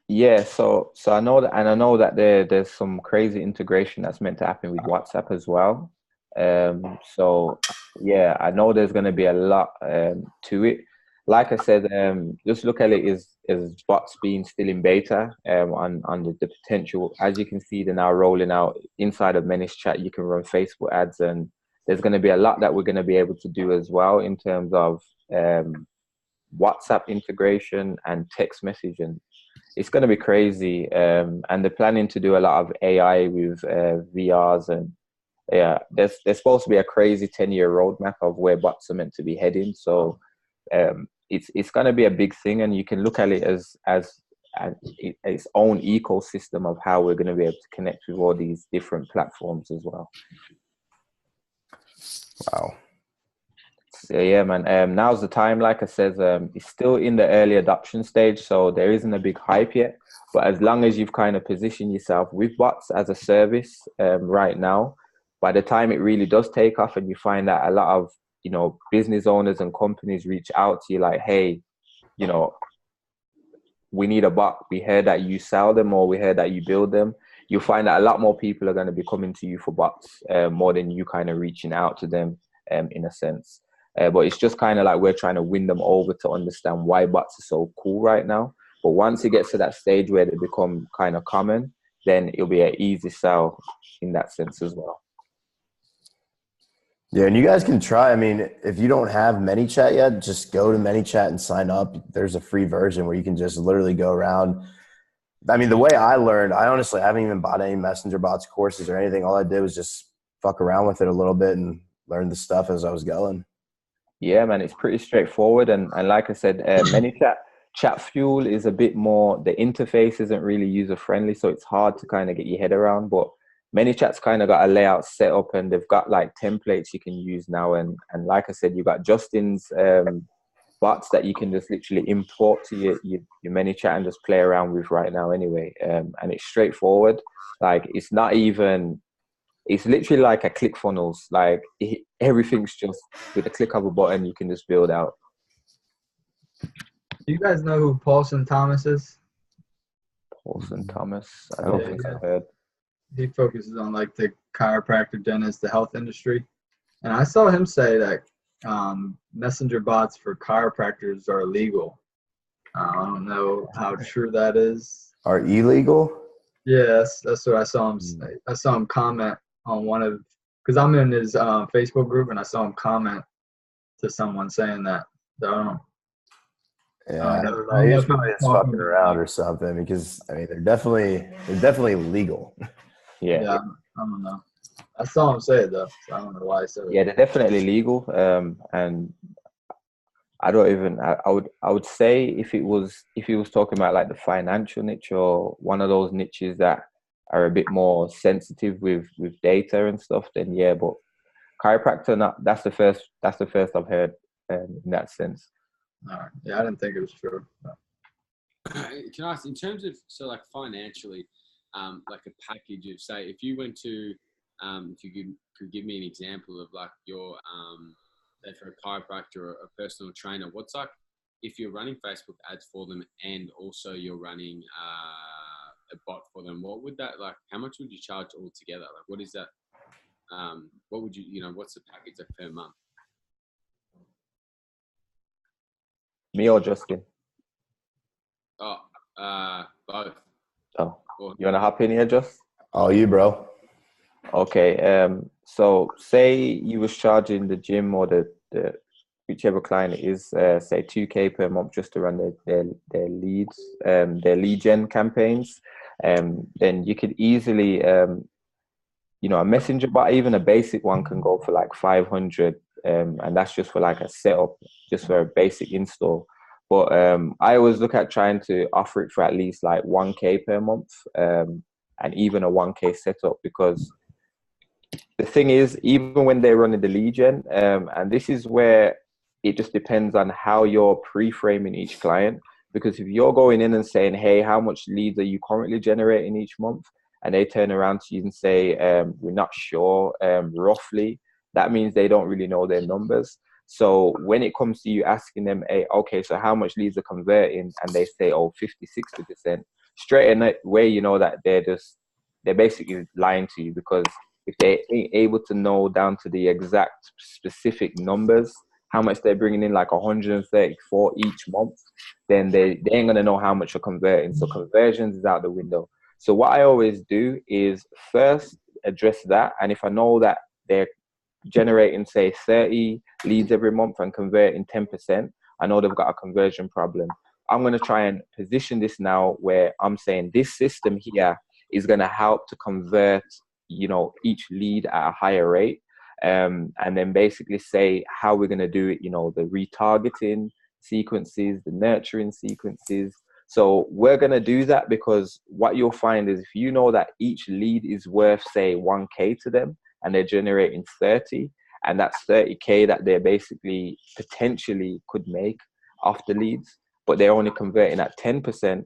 Yeah, so I know that, and I know that there's some crazy integration that's meant to happen with WhatsApp as well. So yeah, I know there's going to be a lot to it. Like I said, just look at it as bots being still in beta on the potential. As you can see, they're now rolling out inside of ManyChat. You can run Facebook ads, and there's going to be a lot that we're going to be able to do as well in terms of WhatsApp integration and text messaging. It's going to be crazy, and they're planning to do a lot of AI with VRs, and yeah, there's supposed to be a crazy 10-year roadmap of where bots are meant to be heading. So it's going to be a big thing, and you can look at it as its own ecosystem of how we're going to be able to connect with all these different platforms as well. Wow. So yeah, man. Now's the time. Like I said, it's still in the early adoption stage, so there isn't a big hype yet. But as long as you've kind of positioned yourself with bots as a service right now, by the time it really does take off, and you find that a lot of business owners and companies reach out to you like, hey, we need a bot. We heard that you sell them, or we heard that you build them. You'll find that a lot more people are going to be coming to you for bots more than you kind of reaching out to them in a sense. But it's just kind of like we're trying to win them over to understand why bots are so cool right now. But once it gets to that stage where they become kind of common, then it'll be an easy sell in that sense as well. Yeah, and you guys can try. I mean, if you don't have ManyChat yet, just go to ManyChat and sign up. There's a free version where you can just literally go around. I mean, the way I learned, I honestly haven't even bought any messenger bots courses or anything. All I did was just fuck around with it a little bit and learn the stuff as I was going. Yeah, man, it's pretty straightforward. And like I said, ManyChat Chat Fuel is a bit more, the interface isn't really user friendly, so it's hard to kind of get your head around. But ManyChat's kind of got a layout set up, and they've got like templates you can use now. And like I said, you got Justin's bots that you can just literally import to your ManyChat and just play around with right now anyway. And it's straightforward. Like it's not even, it's literally like a ClickFunnels. Like everything's just with a click of a button, you can just build out. Do you guys know who Paulson Thomas is? Paulson Thomas? I don't think I've heard. He focuses on like the chiropractor, dentist, the health industry. And I saw him say that messenger bots for chiropractors are illegal. I don't know how true that is. Are illegal? Yes, that's what I saw him say. I saw him comment on one of, because I'm in his Facebook group, and I saw him comment to someone saying that. So I don't know. He's probably just fucking around or something, because I mean they're definitely legal. Yeah, I don't know. I saw him say it though, so I don't know why he said it. Yeah, they're definitely legal. And I don't even. I would say if he was talking about like the financial niche or one of those niches that are a bit more sensitive with data and stuff, then yeah. But chiropractor, not. That's the first I've heard in that sense. All right. Yeah, I didn't think it was true. No. Can I ask, in terms of, so like financially, like a package of, say, if you went to, if you could give me an example of like your, say for a chiropractor or a personal trainer, what's like, if you're running Facebook ads for them and also you're running a bot for them, what would that, like, how much would you charge altogether? Like, what is that? What would you know, what's the package like per month? Me or Justin? Oh, both. Oh, you want to hop in here, Just? Oh, you, bro. Okay. So say you was charging the gym or the whichever client it is, say $2,000 per month just to run their leads, their lead gen campaigns. Then you could easily, you know, a messenger bot, even a basic one, can go for like 500, and that's just for like a setup, just for a basic install. But I always look at trying to offer it for at least like $1,000 per month, and even a $1,000 setup, because the thing is, even when they're running the lead gen, and this is where it just depends on how you're pre-framing each client. Because if you're going in and saying, hey, how much leads are you currently generating each month? And they turn around to you and say, we're not sure, roughly, that means they don't really know their numbers. So when it comes to you asking them, hey, okay, so how much leads are converting? And they say, oh, 50, 60%, straight away, you know that they're basically lying to you, because if they ain't able to know down to the exact specific numbers, how much they're bringing in, like 134 each month, then they ain't going to know how much you're converting. So conversions is out the window. So what I always do is first address that. And if I know that they're generating, say, 30 leads every month and converting 10%, I know they've got a conversion problem. I'm going to try and position this now where I'm saying this system here is going to help to convert, you know, each lead at a higher rate. And then basically say how we're going to do it, you know, the retargeting sequences, the nurturing sequences. So we're going to do that because what you'll find is if you know that each lead is worth, say, $1,000 to them and they're generating 30, and that's $30,000 that they basically potentially could make off the leads, but they're only converting at 10%.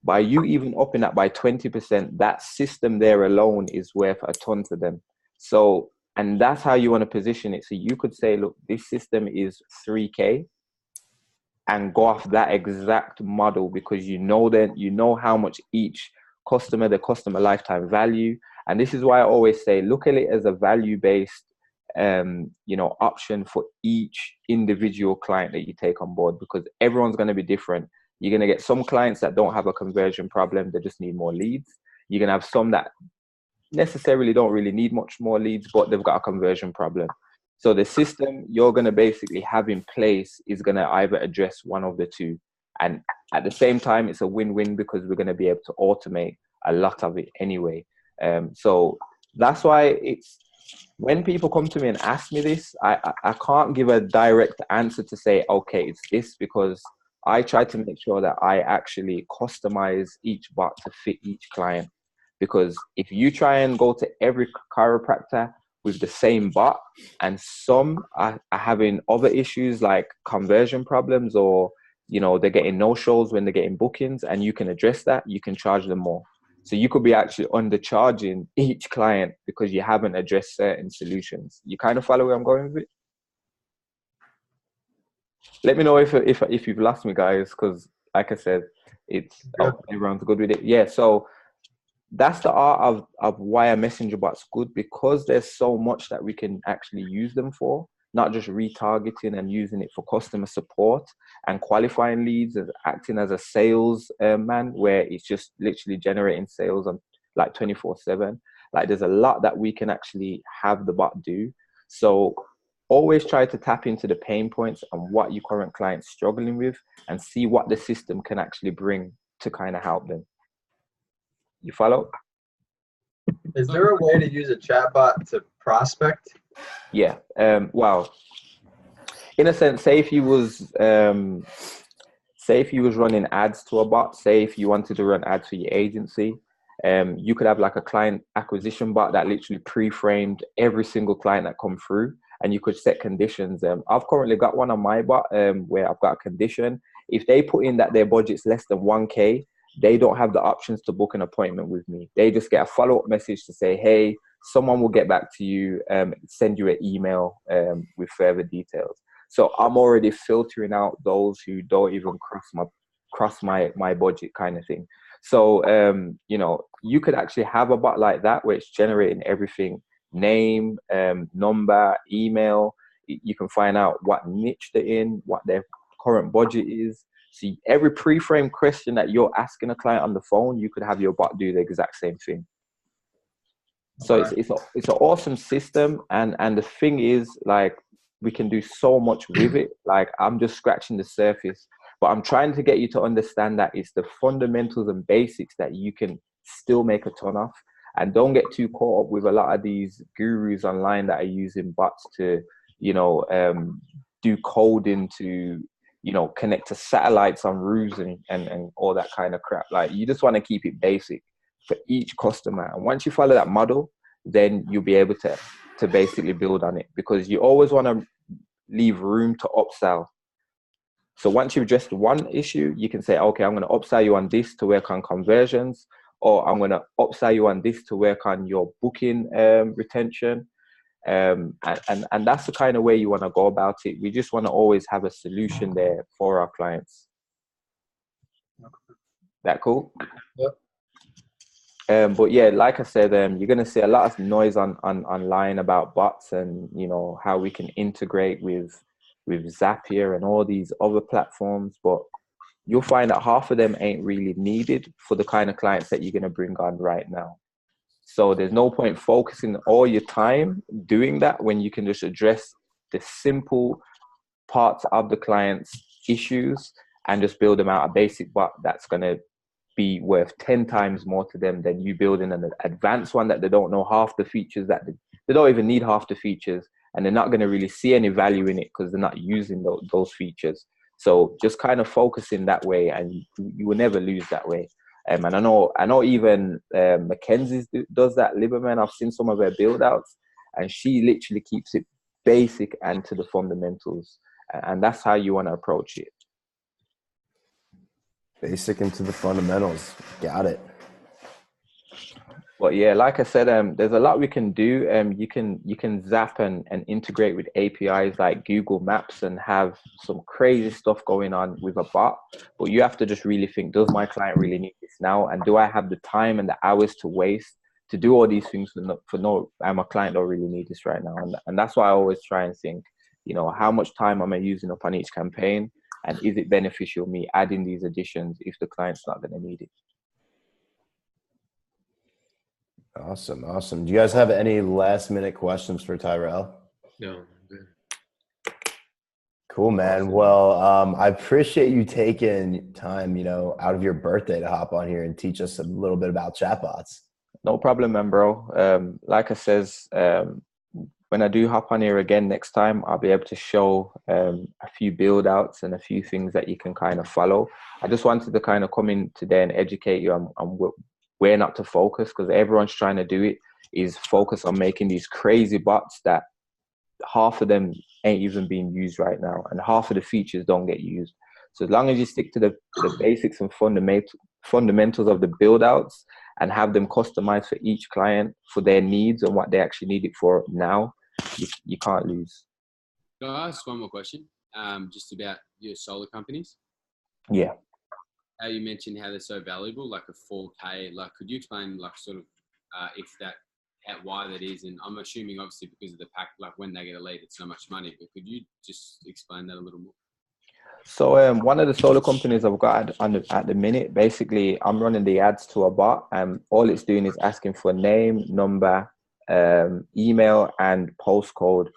By you even upping that by 20%, that system there alone is worth a ton to them. So, and that's how you want to position it. So you could say, look, this system is $3,000, and go off that exact model, because you know how much each customer, the customer lifetime value. And this is why I always say, look at it as a value-based option for each individual client that you take on board, because everyone's going to be different. You're going to get some clients that don't have a conversion problem, they just need more leads. You're going to have some that necessarily don't really need much more leads, but they've got a conversion problem. So the system you're going to basically have in place is going to either address one of the two. And at the same time, it's a win-win because we're going to be able to automate a lot of it anyway. So that's why it's, when people come to me and ask me this, I can't give a direct answer to say, okay, it's this, because I try to make sure that I actually customize each bot to fit each client. Because if you try and go to every chiropractor with the same bot, and some are having other issues like conversion problems, or they're getting no-shows when they're getting bookings, and you can address that, you can charge them more. So you could be actually undercharging each client because you haven't addressed certain solutions. You kind of follow where I'm going with it? Let me know if you've lost me, guys, because like I said, it's everyone's good with it. Yeah, so that's the art of why a messenger bot's good, because there's so much that we can actually use them for, not just retargeting and using it for customer support and qualifying leads, as acting as a sales man, where it's just literally generating sales on like 24/7. Like there's a lot that we can actually have the bot do. So always try to tap into the pain points and what your current client's struggling with, and see what the system can actually bring to kind of help them. You follow? Is there a way to use a chatbot to prospect? Yeah. Well, in a sense, say if you was running ads to a bot, say if you wanted to run ads for your agency, you could have like a client acquisition bot that literally pre-framed every single client that come through, and you could set conditions. I've currently got one on my bot where I've got a condition. If they put in that their budget's less than 1K, they don't have the options to book an appointment with me. They just get a follow-up message to say, hey, someone will get back to you, send you an email with further details. So I'm already filtering out those who don't even cross my budget kind of thing. So, you could actually have a bot like that where it's generating everything: name, number, email. You can find out what niche they're in, what their current budget is. See, every pre-framed question that you're asking a client on the phone, you could have your bot do the exact same thing. So it's an awesome system, and the thing is, like, we can do so much with it. Like, I'm just scratching the surface, but I'm trying to get you to understand that it's the fundamentals and basics that you can still make a ton of. And don't get too caught up with a lot of these gurus online that are using bots to, do coding to, connect to satellites on roofs and all that kind of crap. Like, you just want to keep it basic for each customer. And once you follow that model, then you'll be able to basically build on it, because you always want to leave room to upsell. So once you've addressed one issue, you can say, okay, I'm going to upsell you on this to work on conversions, or I'm going to upsell you on this to work on your booking retention. And that's the kind of way you want to go about it. We just want to always have a solution there for our clients. That cool? Yep. But yeah, like I said, you're going to see a lot of noise online about bots and, how we can integrate with Zapier and all these other platforms. But you'll find that half of them ain't really needed for the kind of clients that you're going to bring on right now. So there's no point focusing all your time doing that when you can just address the simple parts of the client's issues and just build them out a basic bot that's going to be worth 10 times more to them than you building an advanced one that they don't know half the features, that they don't even need half the features, and they're not going to really see any value in it because they're not using those features. So just kind of focusing that way, and you will never lose that way. And I know even Mackenzie does that. Liberman, I've seen some of her build outs, and she literally keeps it basic and to the fundamentals. And that's how you want to approach it. Basic into the fundamentals. Got it. But yeah, like I said, there's a lot we can do. You can zap and integrate with APIs like Google Maps and have some crazy stuff going on with a bot. But you have to just really think, does my client really need this now? And do I have the time and the hours to waste to do all these things for no, and my client don't really need this right now. And that's why I always try and think, how much time am I using up on each campaign? And is it beneficial me adding these additions if the client's not going to need it? Awesome. Do you guys have any last minute questions for Tyrell? No. Good. Cool, man. Awesome. Well, I appreciate you taking time, out of your birthday to hop on here and teach us a little bit about chatbots. No problem, man, bro. Like I says, when I do hop on here again next time, I'll be able to show a few build outs and a few things that you can kind of follow. I just wanted to kind of come in today and educate you on where not to focus, because everyone's trying to do it is focus on making these crazy bots that half of them ain't even being used right now, and half of the features don't get used. So as long as you stick to the basics and fundamentals of the build outs and have them customized for each client for their needs and what they actually need it for now, you can't lose. Can I ask one more question? Just about your solar companies. Yeah. How you mentioned how they're so valuable, like a 4K. Like, could you explain, like, sort of, why that is? And I'm assuming, obviously, because of the pack, like when they get a lead, it's so much money. But could you just explain that a little more? So one of the solar companies I've got at the minute, basically, I'm running the ads to a bot, and all it's doing is asking for name, number, email, and postcode,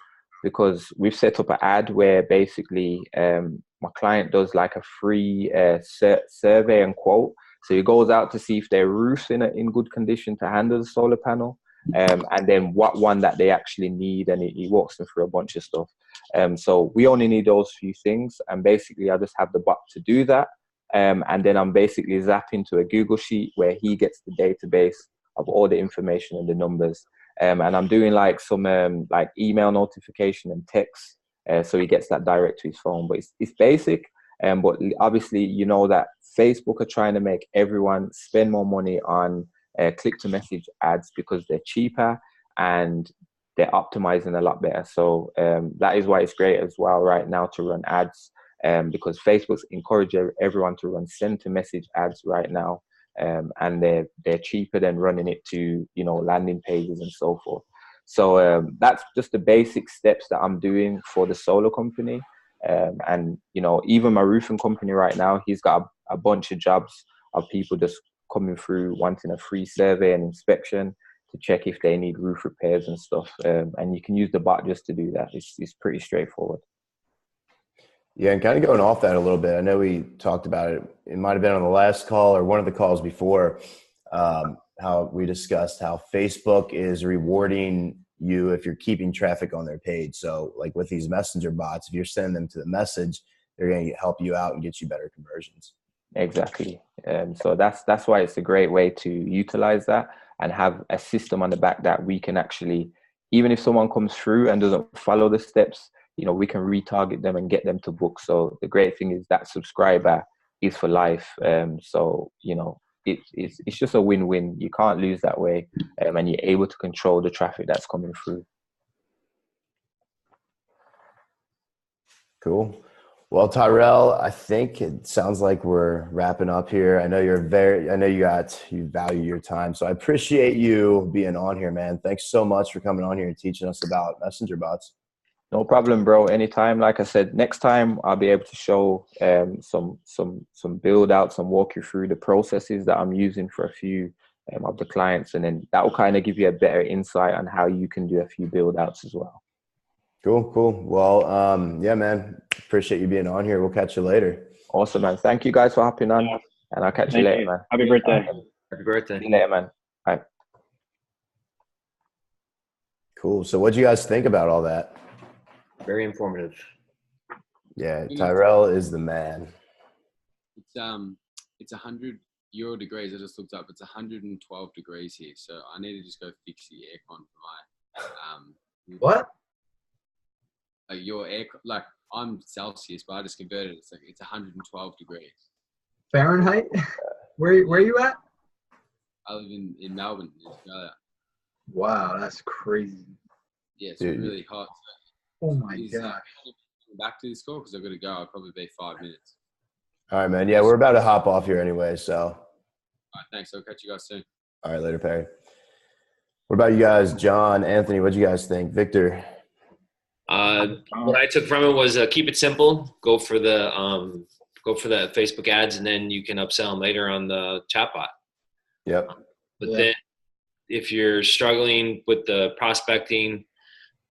because we've set up an ad where basically my client does like a free survey and quote. So he goes out to see if their roof's in good condition to handle the solar panel, and then what one that they actually need, and he walks them through a bunch of stuff. So we only need those few things, and basically I just have the bot to do that, and then I'm basically zapping to a Google sheet where he gets the database of all the information and the numbers, and I'm doing like some like email notification and text, so he gets that direct to his phone. But it's basic, but obviously that Facebook are trying to make everyone spend more money on click to message ads because they're cheaper and they're optimizing a lot better. So that is why it's great as well right now to run ads, because Facebook's encouraging everyone to run send to message ads right now, and they're cheaper than running it to landing pages and so forth. So that's just the basic steps that I'm doing for the solar company, and even my roofing company right now, he's got a bunch of jobs of people just coming through wanting a free survey and inspection to check if they need roof repairs and stuff. And you can use the bot just to do that. It's pretty straightforward. Yeah, and kind of going off that a little bit, I know we talked about it. It might have been on the last call or one of the calls before, how we discussed how Facebook is rewarding you if you're keeping traffic on their page. So like with these messenger bots, if you're sending them to the message, they're going to help you out and get you better conversions. Exactly. So that's why it's a great way to utilize that and have a system on the back that we can actually, even if someone comes through and doesn't follow the steps, we can retarget them and get them to book. So the great thing is that subscriber is for life. So it's just a win-win. You can't lose that way, and you're able to control the traffic that's coming through. Cool. Well, Tyrell, I think it sounds like we're wrapping up here. I know you value your time. So I appreciate you being on here, man. Thanks so much for coming on here and teaching us about messenger bots. No problem, bro. Anytime. Like I said, next time I'll be able to show some build outs and walk you through the processes that I'm using for a few of the clients. And then that will kind of give you a better insight on how you can do a few build outs as well. Cool. Well, yeah, man, appreciate you being on here. We'll catch you later. Awesome, man. Thank you guys for hopping on, and I'll catch you later, man. Happy birthday. Happy birthday. See you later, man. All right. Cool. So what'd you guys think about all that? Very informative. Yeah, Tyrell is the man. It's 100 euro degrees. I just looked up. It's 112 degrees here, so I need to just go fix the aircon for my What? Like your air, like I'm Celsius, but I just converted it. It's 112 degrees. Fahrenheit? Where you at? I live in Melbourne, in Australia. Wow, that's crazy. Yeah, it's Dude. really hot. Oh my god. Back to the school because I've got to go. I'll probably be 5 minutes. All right, man. Yeah, we're about to hop off here anyway. So. All right, thanks. I'll catch you guys soon. All right, later, Perry. What about you guys, John, Anthony? What do you guys think, Victor? What I took from it was keep it simple. Go for the Facebook ads, and then you can upsell them later on the chatbot. Yep. But then, if you're struggling with the prospecting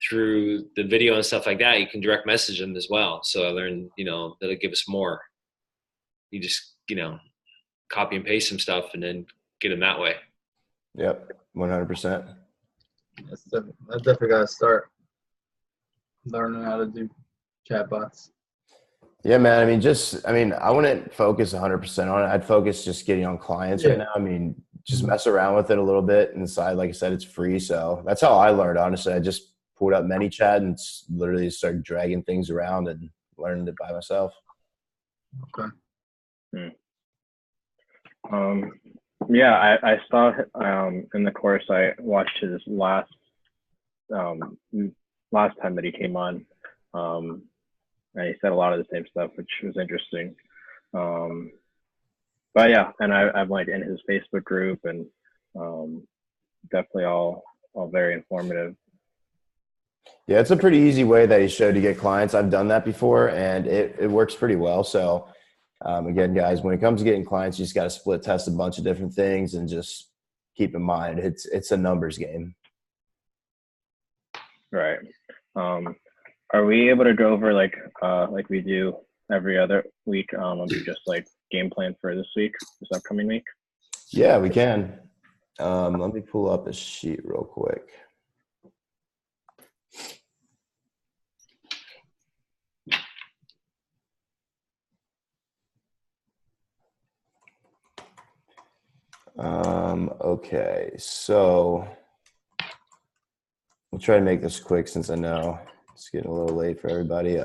through the video and stuff like that, you can direct message them as well. So I learned, that'll give us more. You just, copy and paste some stuff and then get them that way. Yep, 100%. That's definitely got to start learning how to do chatbots. Yeah, man. I wouldn't focus 100% on it. I'd focus just getting on clients right now. Just mess around with it a little bit and decide, like I said, it's free. So that's how I learned, honestly. I just pulled up ManyChat and literally started dragging things around and learned it by myself. Okay. Yeah, I saw in the course, I watched his last time that he came on, and he said a lot of the same stuff, which was interesting. But yeah, and I'm like in his Facebook group, and definitely all very informative. Yeah, it's a pretty easy way that he showed to get clients. I've done that before, and it works pretty well. So again, guys, when it comes to getting clients, you just got to split test a bunch of different things and just keep in mind it's a numbers game. Right. Are we able to go over like we do every other week, just like game plan for this upcoming week? Yeah, we can. Let me pull up a sheet real quick. Okay, so we'll try to make this quick since I know it's getting a little late for everybody.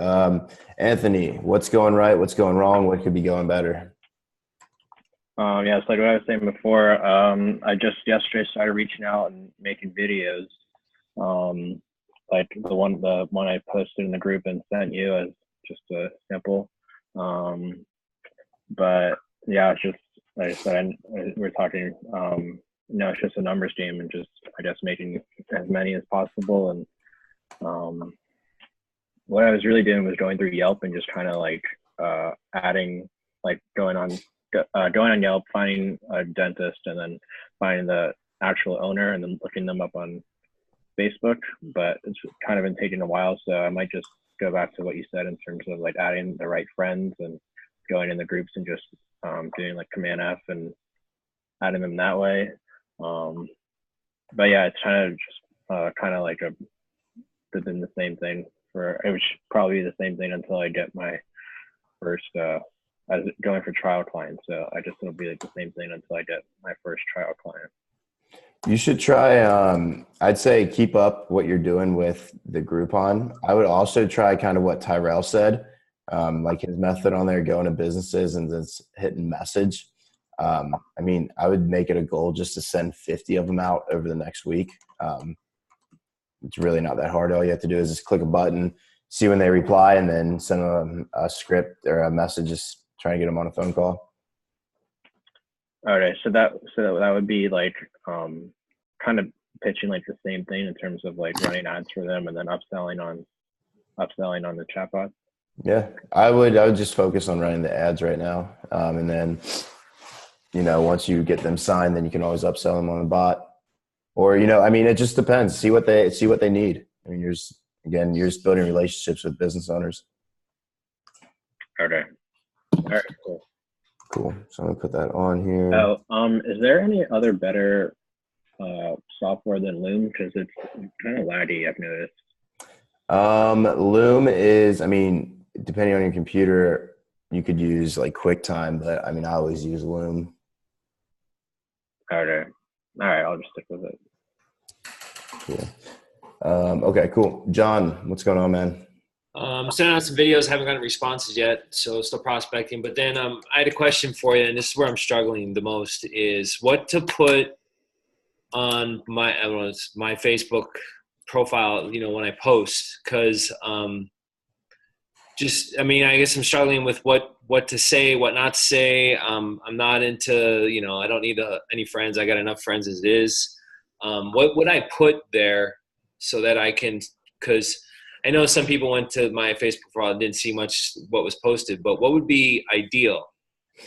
Anthony, what's going right? What's going wrong? What could be going better? Yeah, it's like what I was saying before. I just yesterday started reaching out and making videos. Like the one I posted in the group and sent you as just a sample. But yeah, it's just like I said, we're talking. It's just a numbers game and just I guess making as many as possible. And what I was really doing was going through Yelp and just kind of like adding, like going on Yelp, finding a dentist, and then finding the actual owner, and then looking them up on Facebook. But it's kind of been taking a while, so I might just go back to what you said in terms of like adding the right friends and going in the groups and just doing like Command F and adding them that way. But yeah, it's kind of just kind of like been the same thing it would probably be the same thing until I get my first as going for trial clients. So it'll be like the same thing until I get my first trial client. You should try, I'd say keep up what you're doing with the Groupon. I would also try kind of what Tyrell said, like his method on there, going to businesses and just hitting message. I would make it a goal just to send 50 of them out over the next week. It's really not that hard. All you have to do is just click a button, see when they reply, and then send them a script or a message, just trying to get them on a phone call. All right. So that would be like kind of pitching like the same thing in terms of like running ads for them and then upselling on the chatbot. Yeah, I would just focus on running the ads right now. And then, once you get them signed, then you can always upsell them on the bot. Or, it just depends. See what they need. You're just building relationships with business owners. Okay. All right, Cool. So I'm gonna put that on here. Is there any other better software than Loom? Because it's kind of laggy, I've noticed. Loom is, depending on your computer, you could use like QuickTime, but I always use Loom. Okay. All right, I'll just stick with it. Cool. Okay, cool. John, what's going on, man? Sending out some videos, haven't gotten responses yet, so still prospecting. But then I had a question for you, and this is where I'm struggling the most, is what to put on my Facebook profile, when I post, because I guess I'm struggling with what to say, what not to say. I'm not into, I don't need any friends. I got enough friends as it is. What would I put there so that I can, because I know some people went to my Facebook profile and didn't see much what was posted, but what would be ideal?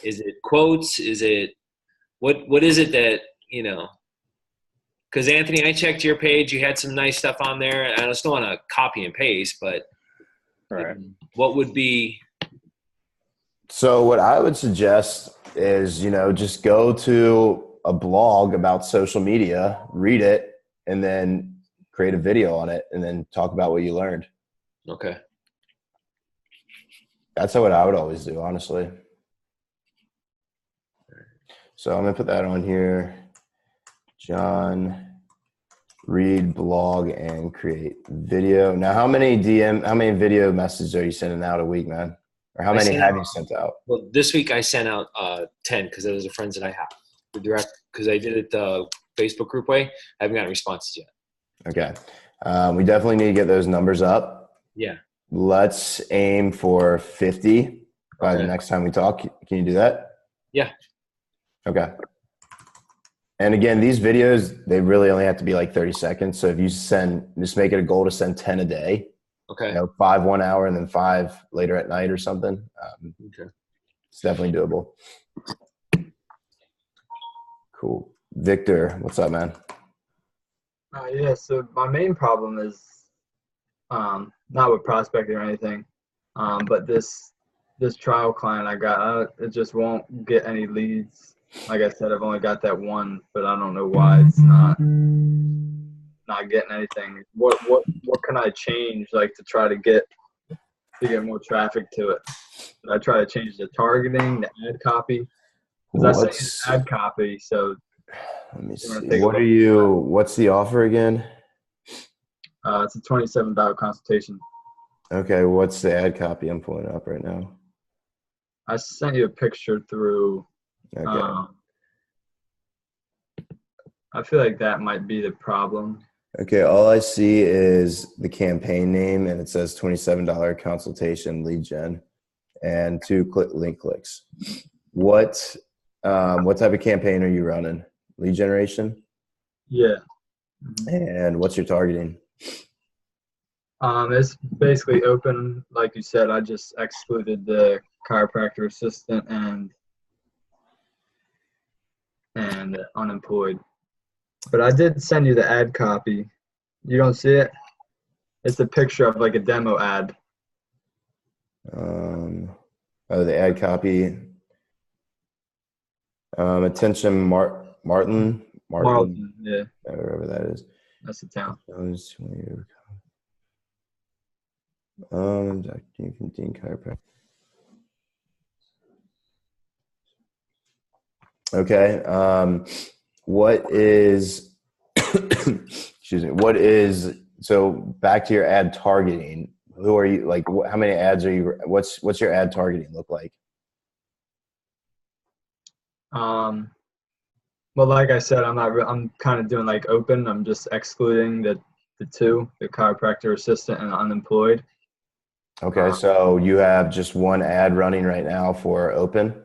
Is it quotes? Is it, what is it that, you know, because Anthony, I checked your page. You had some nice stuff on there. I just don't want to copy and paste, but Right. what would be? So what I would suggest is, you know, just go to a blog about social media, read it, and then create a video on it, and then talk about what you learned. Okay. That's what I would always do, honestly. So I'm gonna put that on here. John, read, blog, and create video. Now, how many video messages are you sending out a week, man? Or how many have you sent out? Well, this week I sent out 10 because those are friends that I have. The direct, because I did it the Facebook group way. I haven't gotten responses yet. Okay. We definitely need to get those numbers up. Yeah. Let's aim for 50 by the next time we talk. Can you do that? Yeah. Okay. And again, these videos, they really only have to be like 30 seconds. So if you just make it a goal to send 10 a day. Okay. You know, 5 1 hour and then 5 later at night or something. Okay. It's definitely doable. Cool. Victor, what's up, man? Yeah, so my main problem is not with prospecting or anything, but this trial client I got, it just won't get any leads. Like I said, I've only got that one, but I don't know why it's not getting anything. What can I change, like, to try to get more traffic to it? Did I try to change the targeting, the ad copy? Because I say ad copy, so let me see. What's the offer again? It's a $27 consultation. Okay, what's the ad copy? I'm pulling it up right now. I sent you a picture through. Okay. I feel like that might be the problem. Okay, all I see is the campaign name, and it says $27 consultation lead gen, and 2 link clicks. What type of campaign are you running? Lead generation? Yeah. And what's your targeting? It's basically open, like you said. I just excluded the chiropractor assistant and unemployed. But I did send you the ad copy. You don't see it? It's a picture of like a demo ad. The ad copy. Attention, Martin, yeah. Wherever that is. That's the town. Dean chiropractor. Okay. What is, excuse me, so back to your ad targeting, who are you, like, how many ads are you, what's your ad targeting look like? Well, like I said, I'm kind of doing like open. I'm just excluding the 2, the chiropractor assistant and unemployed. Okay. So you have just 1 ad running right now for open?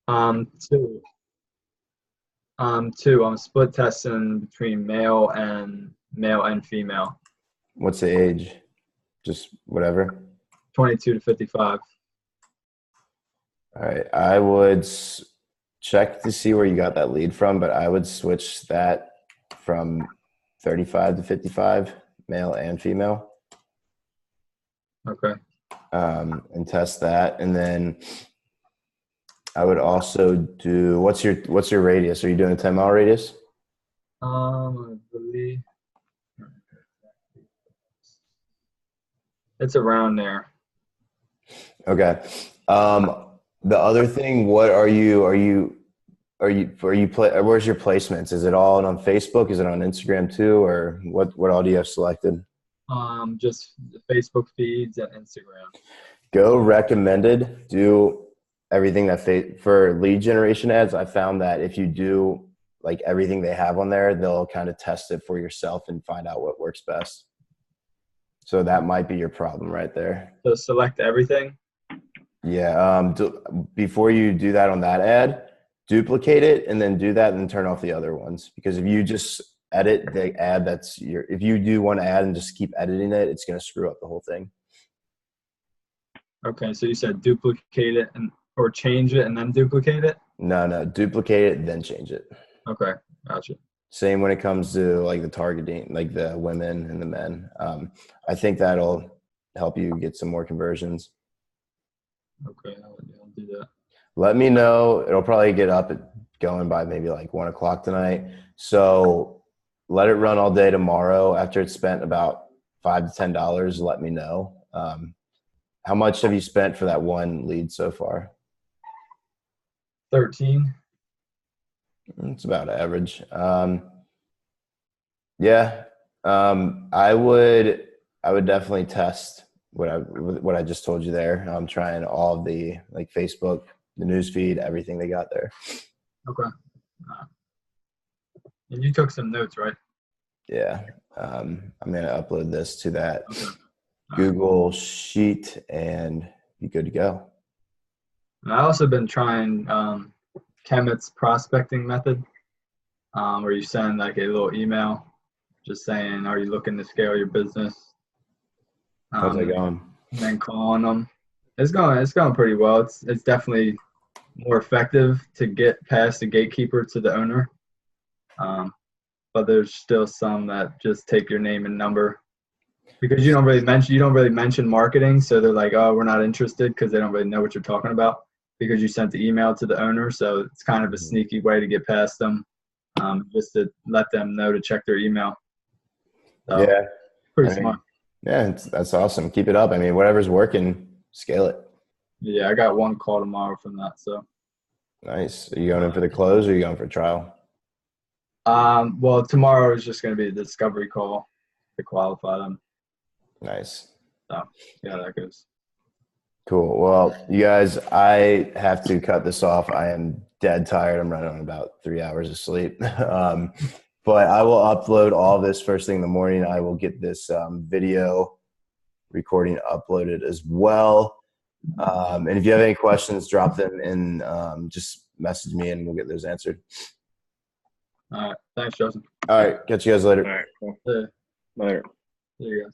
2. 2. I'm split testing between male and female. What's the age? Just whatever. 22 to 55. All right. I would check to see where you got that lead from, but I would switch that from 35 to 55, male and female. Okay. And test that. And then I would also do, what's your radius? Are you doing a 10-mile radius? I believe it's around there. Okay. The other thing, where's your placements? Is it all on Facebook? Is it on Instagram too? Or what all do you have selected? Just the Facebook feeds and Instagram. Go recommended. Do everything for lead generation ads. I found that if you do like everything they have on there, they'll kind of test it for yourself and find out what works best. So that might be your problem right there. So select everything. Yeah. Before you do that on that ad, duplicate it and then do that and turn off the other ones. Because if you just edit the ad that's your, if you do one ad and just keep editing it, it's going to screw up the whole thing. Okay, so you said duplicate it or change it and then duplicate it? No, duplicate it, then change it. Okay, gotcha. Same when it comes to like the targeting, like the women and the men. I think that'll help you get some more conversions. Okay, I'll do that. Let me know. It'll probably get up going by maybe like 1 o'clock tonight. So let it run all day tomorrow. After it's spent about $5 to $10, let me know. How much have you spent for that one lead so far? 13. It's about average. Yeah. I would definitely test what I just told you there. I'm trying all of the like Facebook, the news feed, everything they got there. Okay. And you took some notes, right? Yeah. I'm going to upload this to that Okay. Google sheet and be good to go. And I also been trying Kemet's prospecting method, where you send like a little email just saying, are you looking to scale your business? How's that going? And then calling them. It's going pretty well. It's definitely more effective to get past the gatekeeper to the owner. But there's still some that just take your name and number because you don't really mention marketing. So they're like, oh, we're not interested because they don't really know what you're talking about because you sent the email to the owner. So it's kind of a sneaky way to get past them, just to let them know to check their email. So, yeah. pretty smart. Yeah, that's awesome. Keep it up. I mean, whatever's working, scale it. Yeah, I got one call tomorrow from that. So nice. Are you going in for the close or are you going for trial? Well, tomorrow is just going to be a discovery call to qualify them. Nice. So, yeah, that goes. Cool. Well, you guys, I have to cut this off. I am dead tired. I'm running on about 3 hours of sleep. But I will upload all this first thing in the morning. I will get this video recording uploaded as well. And if you have any questions, drop them in. Just message me and we'll get those answered. All right. Thanks, Justin. All right. Catch you guys later. All right. Cool. Yeah. Later. See you guys.